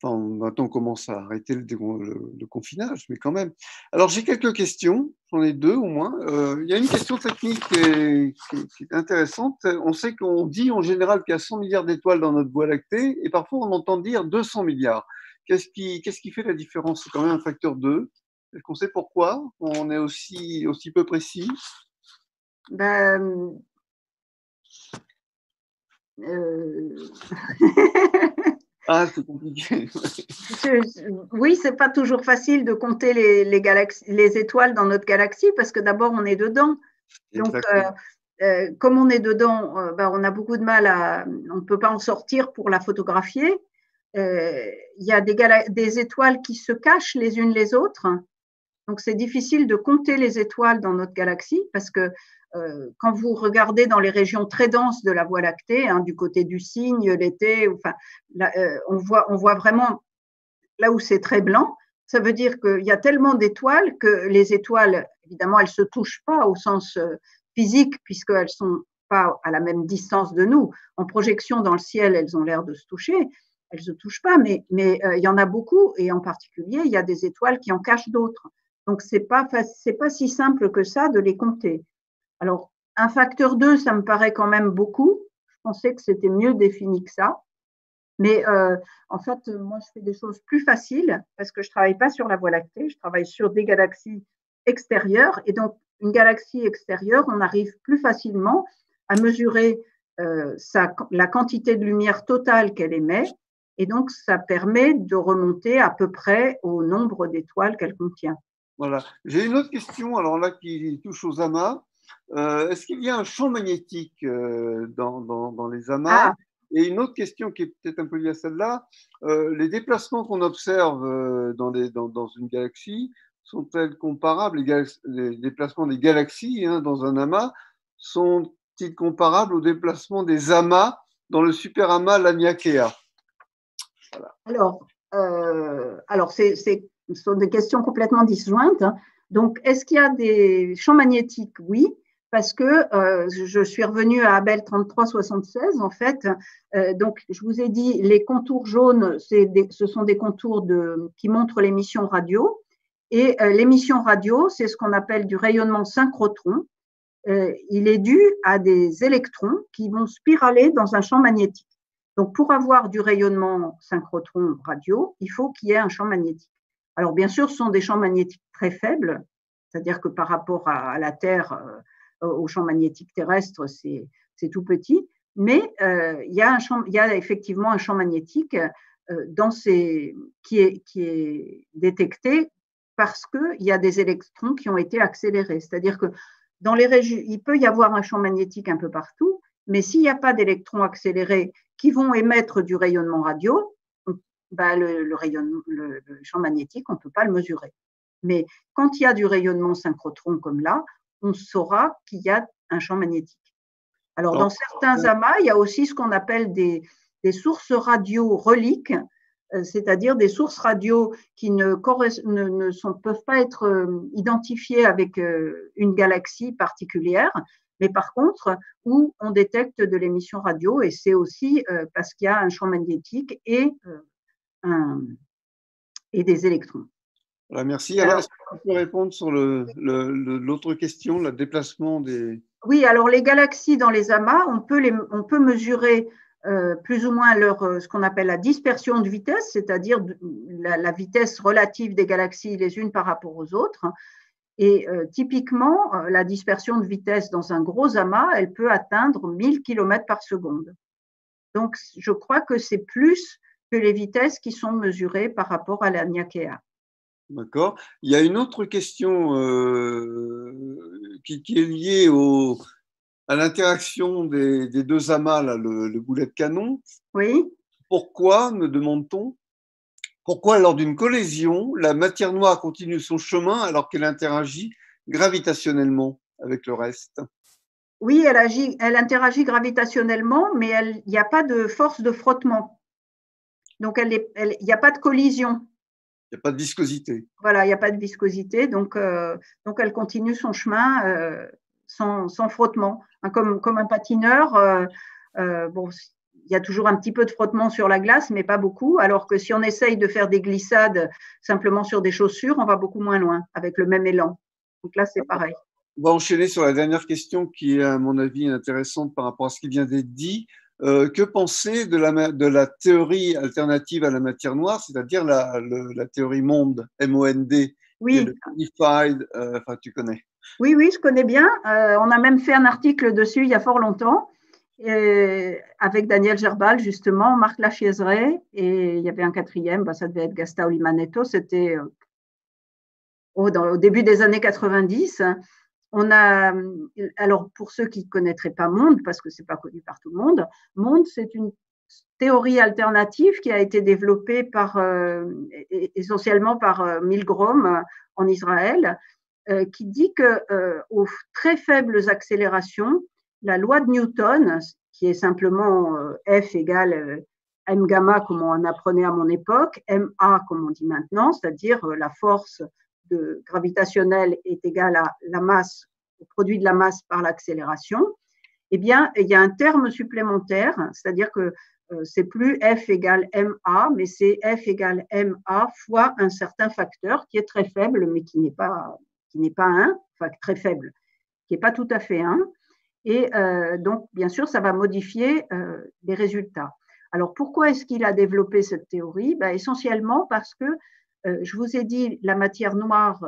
Enfin, maintenant, on commence à arrêter le confinage, mais quand même. Alors, j'ai quelques questions. J'en ai deux au moins. Il y a une question technique qui est intéressante. On sait qu'on dit en général qu'il y a 100 milliards d'étoiles dans notre Voie lactée, et parfois on entend dire 200 milliards. Qu'est-ce qui fait la différence? C'est quand même un facteur 2. Est-ce qu'on sait pourquoi on est aussi peu précis? Ah, c'est compliqué. Oui, c'est pas toujours facile de compter les étoiles dans notre galaxie parce que d'abord on est dedans. Donc, comme on est dedans, on a beaucoup de mal on ne peut pas en sortir pour la photographier. Il y a des étoiles qui se cachent les unes les autres. Donc, c'est difficile de compter les étoiles dans notre galaxie parce que quand vous regardez dans les régions très denses de la Voie lactée, du côté du Cygne, l'été, on voit vraiment là où c'est très blanc. Ça veut dire qu'il y a tellement d'étoiles que les étoiles, évidemment, elles ne se touchent pas au sens physique puisqu'elles ne sont pas à la même distance de nous. En projection dans le ciel, elles ont l'air de se toucher. Elles ne se touchent pas, mais il y en a beaucoup et en particulier, il y a des étoiles qui en cachent d'autres. Donc, ce n'est pas si simple que ça de les compter. Alors, un facteur 2, ça me paraît quand même beaucoup. Je pensais que c'était mieux défini que ça. Mais en fait, moi, je fais des choses plus faciles parce que je ne travaille pas sur la Voie lactée, je travaille sur des galaxies extérieures. Et donc, une galaxie extérieure, on arrive plus facilement à mesurer la quantité de lumière totale qu'elle émet. Et donc, ça permet de remonter à peu près au nombre d'étoiles qu'elle contient. Voilà. J'ai une autre question, alors là, qui touche aux amas. Est-ce qu'il y a un champ magnétique dans les amas? Et une autre question qui est peut-être un peu liée à celle-là, les déplacements qu'on observe dans une galaxie sont-elles comparables? Les déplacements des galaxies dans un amas sont-ils comparables aux déplacements des amas dans le superamas Laniakea? Voilà. Alors ce sont des questions complètement disjointes. Donc, est-ce qu'il y a des champs magnétiques? Oui, parce que je suis revenue à Abel 3376, en fait. Donc, je vous ai dit, les contours jaunes, ce sont des contours qui montrent l'émission radio. Et l'émission radio, c'est ce qu'on appelle du rayonnement synchrotron. il est dû à des électrons qui vont spiraler dans un champ magnétique. Donc, pour avoir du rayonnement synchrotron radio, il faut qu'il y ait un champ magnétique. Alors, bien sûr, ce sont des champs magnétiques très faibles, c'est-à-dire que par rapport à la Terre, au champ magnétique terrestre, c'est tout petit, mais il y a effectivement un champ magnétique qui est détecté parce qu'il y a des électrons qui ont été accélérés. C'est-à-dire que dans les régions, il peut y avoir un champ magnétique un peu partout, mais s'il n'y a pas d'électrons accélérés qui vont émettre du rayonnement radio, le champ magnétique, on ne peut pas le mesurer. Mais quand il y a du rayonnement synchrotron comme là, on saura qu'il y a un champ magnétique. Alors, dans certains amas, il y a aussi ce qu'on appelle des sources radio reliques, c'est-à-dire des sources radio qui peuvent pas être identifiées avec une galaxie particulière, mais par contre, où on détecte de l'émission radio, et c'est aussi parce qu'il y a un champ magnétique et des électrons. Voilà, merci. Alors, est-ce que tu peux répondre sur l'autre question, le déplacement des… Oui, alors les galaxies dans les amas, on peut mesurer plus ou moins ce qu'on appelle la dispersion de vitesse, c'est-à-dire la vitesse relative des galaxies les unes par rapport aux autres. Et typiquement, la dispersion de vitesse dans un gros amas, elle peut atteindre 1000 km par seconde. Donc, je crois que c'est plus que les vitesses qui sont mesurées par rapport à la Niakea. D'accord. Il y a une autre question qui est liée à l'interaction des deux amas, là, le boulet de canon. Oui. Pourquoi, me demande-t-on, pourquoi lors d'une collision, la matière noire continue son chemin alors qu'elle interagit gravitationnellement avec le reste? Oui, elle interagit gravitationnellement, mais il n'y a pas de force de frottement. Donc, il n'y a pas de collision. Il n'y a pas de viscosité. Voilà, il n'y a pas de viscosité, donc elle continue son chemin sans frottement. Hein, comme un patineur, bon, il y a toujours un petit peu de frottement sur la glace, mais pas beaucoup, alors que si on essaye de faire des glissades simplement sur des chaussures, on va beaucoup moins loin avec le même élan. Donc là, c'est pareil. On va enchaîner sur la dernière question qui est, à mon avis, intéressante par rapport à ce qui vient d'être dit. Que penser de la théorie alternative à la matière noire, c'est-à-dire la théorie monde, M-O-N-D, oui. Qui est le Unified, enfin tu connais. Oui, je connais bien. On a même fait un article dessus il y a fort longtemps, avec Daniel Gerbal, justement, Marc Lachiézeret, et il y avait un quatrième, ça devait être Gastão Limanetto, c'était au début des années 90. Alors pour ceux qui ne connaîtraient pas Monde, parce que ce n'est pas connu par tout le monde, Monde, c'est une théorie alternative qui a été développée essentiellement par Milgrom en Israël, qui dit qu'aux très faibles accélérations, la loi de Newton, qui est simplement F égale m gamma, comme on apprenait à mon époque, ma, comme on dit maintenant, c'est-à-dire la force gravitationnelle est égale à la masse, au produit de la masse par l'accélération, eh bien, il y a un terme supplémentaire, c'est-à-dire que c'est plus F égale ma, mais c'est F égale ma fois un certain facteur qui est très faible, mais qui n'est pas 1, enfin très faible, qui n'est pas tout à fait 1. Et donc, bien sûr, ça va modifier les résultats. Alors, pourquoi est-ce qu'il a développé cette théorie? Essentiellement parce que, je vous ai dit, la matière noire,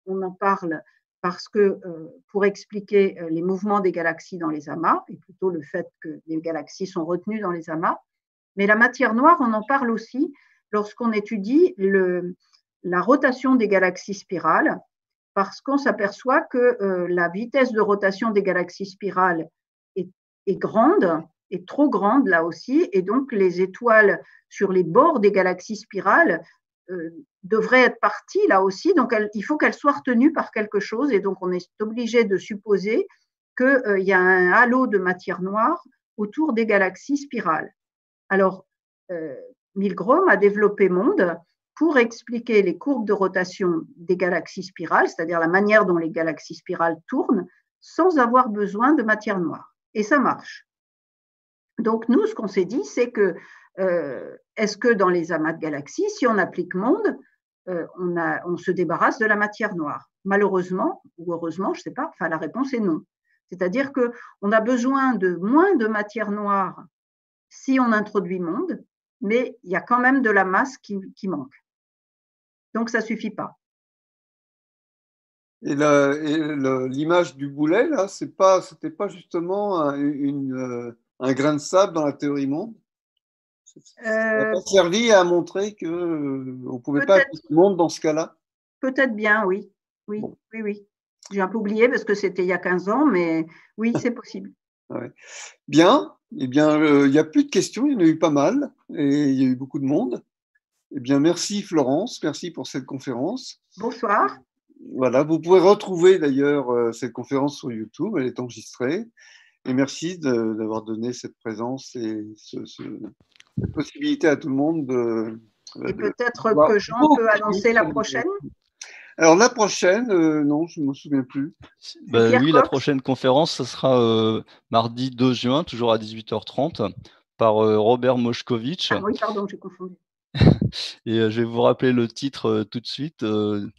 on en parle parce que pour expliquer les mouvements des galaxies dans les amas, et plutôt le fait que les galaxies sont retenues dans les amas, mais la matière noire, on en parle aussi lorsqu'on étudie la rotation des galaxies spirales, parce qu'on s'aperçoit que la vitesse de rotation des galaxies spirales est grande, est trop grande là aussi, et donc les étoiles sur les bords des galaxies spirales devraient être parties là aussi, donc il faut qu'elles soient retenues par quelque chose, et donc on est obligé de supposer qu'il y a un halo de matière noire autour des galaxies spirales. Alors, Milgrom a développé Monde pour expliquer les courbes de rotation des galaxies spirales, c'est-à-dire la manière dont les galaxies spirales tournent, sans avoir besoin de matière noire. Et ça marche. Donc, nous, ce qu'on s'est dit, c'est que est-ce que dans les amas de galaxies, si on applique Monde, on se débarrasse de la matière noire? Malheureusement, ou heureusement, je ne sais pas, enfin la réponse est non. C'est-à-dire qu'on a besoin de moins de matière noire si on introduit monde, mais il y a quand même de la masse qui manque. Donc, ça ne suffit pas. Et l'image du boulet, là, c'était pas justement un grain de sable dans la théorie monde? Ça n'a pas servi à montrer qu'on ne pouvait pas appliquer le monde dans ce cas-là? Peut-être bien, oui. Oui, bon. Oui. J'ai un peu oublié parce que c'était il y a 15 ans, mais oui, c'est possible. Ouais. Bien. Eh bien, il n'y a plus de questions, il y en a eu pas mal, et il y a eu beaucoup de monde. Eh bien, merci Florence, merci pour cette conférence. Bonsoir. Voilà, vous pouvez retrouver d'ailleurs cette conférence sur YouTube, elle est enregistrée. Et merci d'avoir donné cette présence et cette possibilité à tout le monde Et peut-être que Jean peut annoncer la prochaine. Alors la prochaine, non, je ne me souviens plus. Oui, la prochaine conférence, ce sera mardi 2 juin, toujours à 18h30, par Robert Moszkowicz. Ah oui, pardon, j'ai confondu. Et je vais vous rappeler le titre tout de suite, le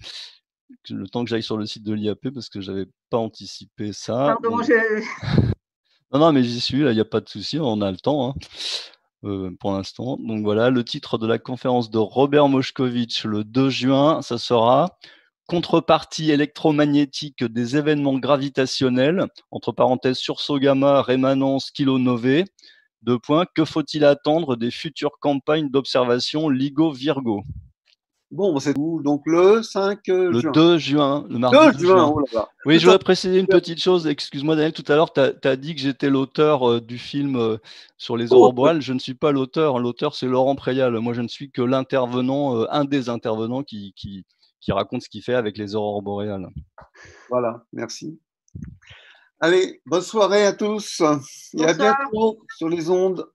temps que j'aille sur le site de l'IAP, parce que je n'avais pas anticipé ça. Pardon, Non, mais j'y suis, là, il n'y a pas de souci, on a le temps pour l'instant. Donc voilà, le titre de la conférence de Robert Moszkowicz le 2 juin, ça sera « Contrepartie électromagnétique des événements gravitationnels », entre parenthèses sursaut gamma, rémanence, kilonovae, : que faut-il attendre des futures campagnes d'observation LIGO-Virgo ? Bon, c'est où? Donc le 5 juin. Le 2 juin, le mardi 2 juin. Oh là là. Oui, je voudrais préciser une petite chose. Excuse-moi, Daniel, tout à l'heure, tu as dit que j'étais l'auteur du film sur les aurores boréales. Je ne suis pas l'auteur. L'auteur, c'est Laurent Préal. Moi, je ne suis que l'intervenant, un des intervenants qui raconte ce qu'il fait avec les aurores boréales. Voilà, merci. Allez, bonne soirée à tous. Et à bientôt sur les ondes.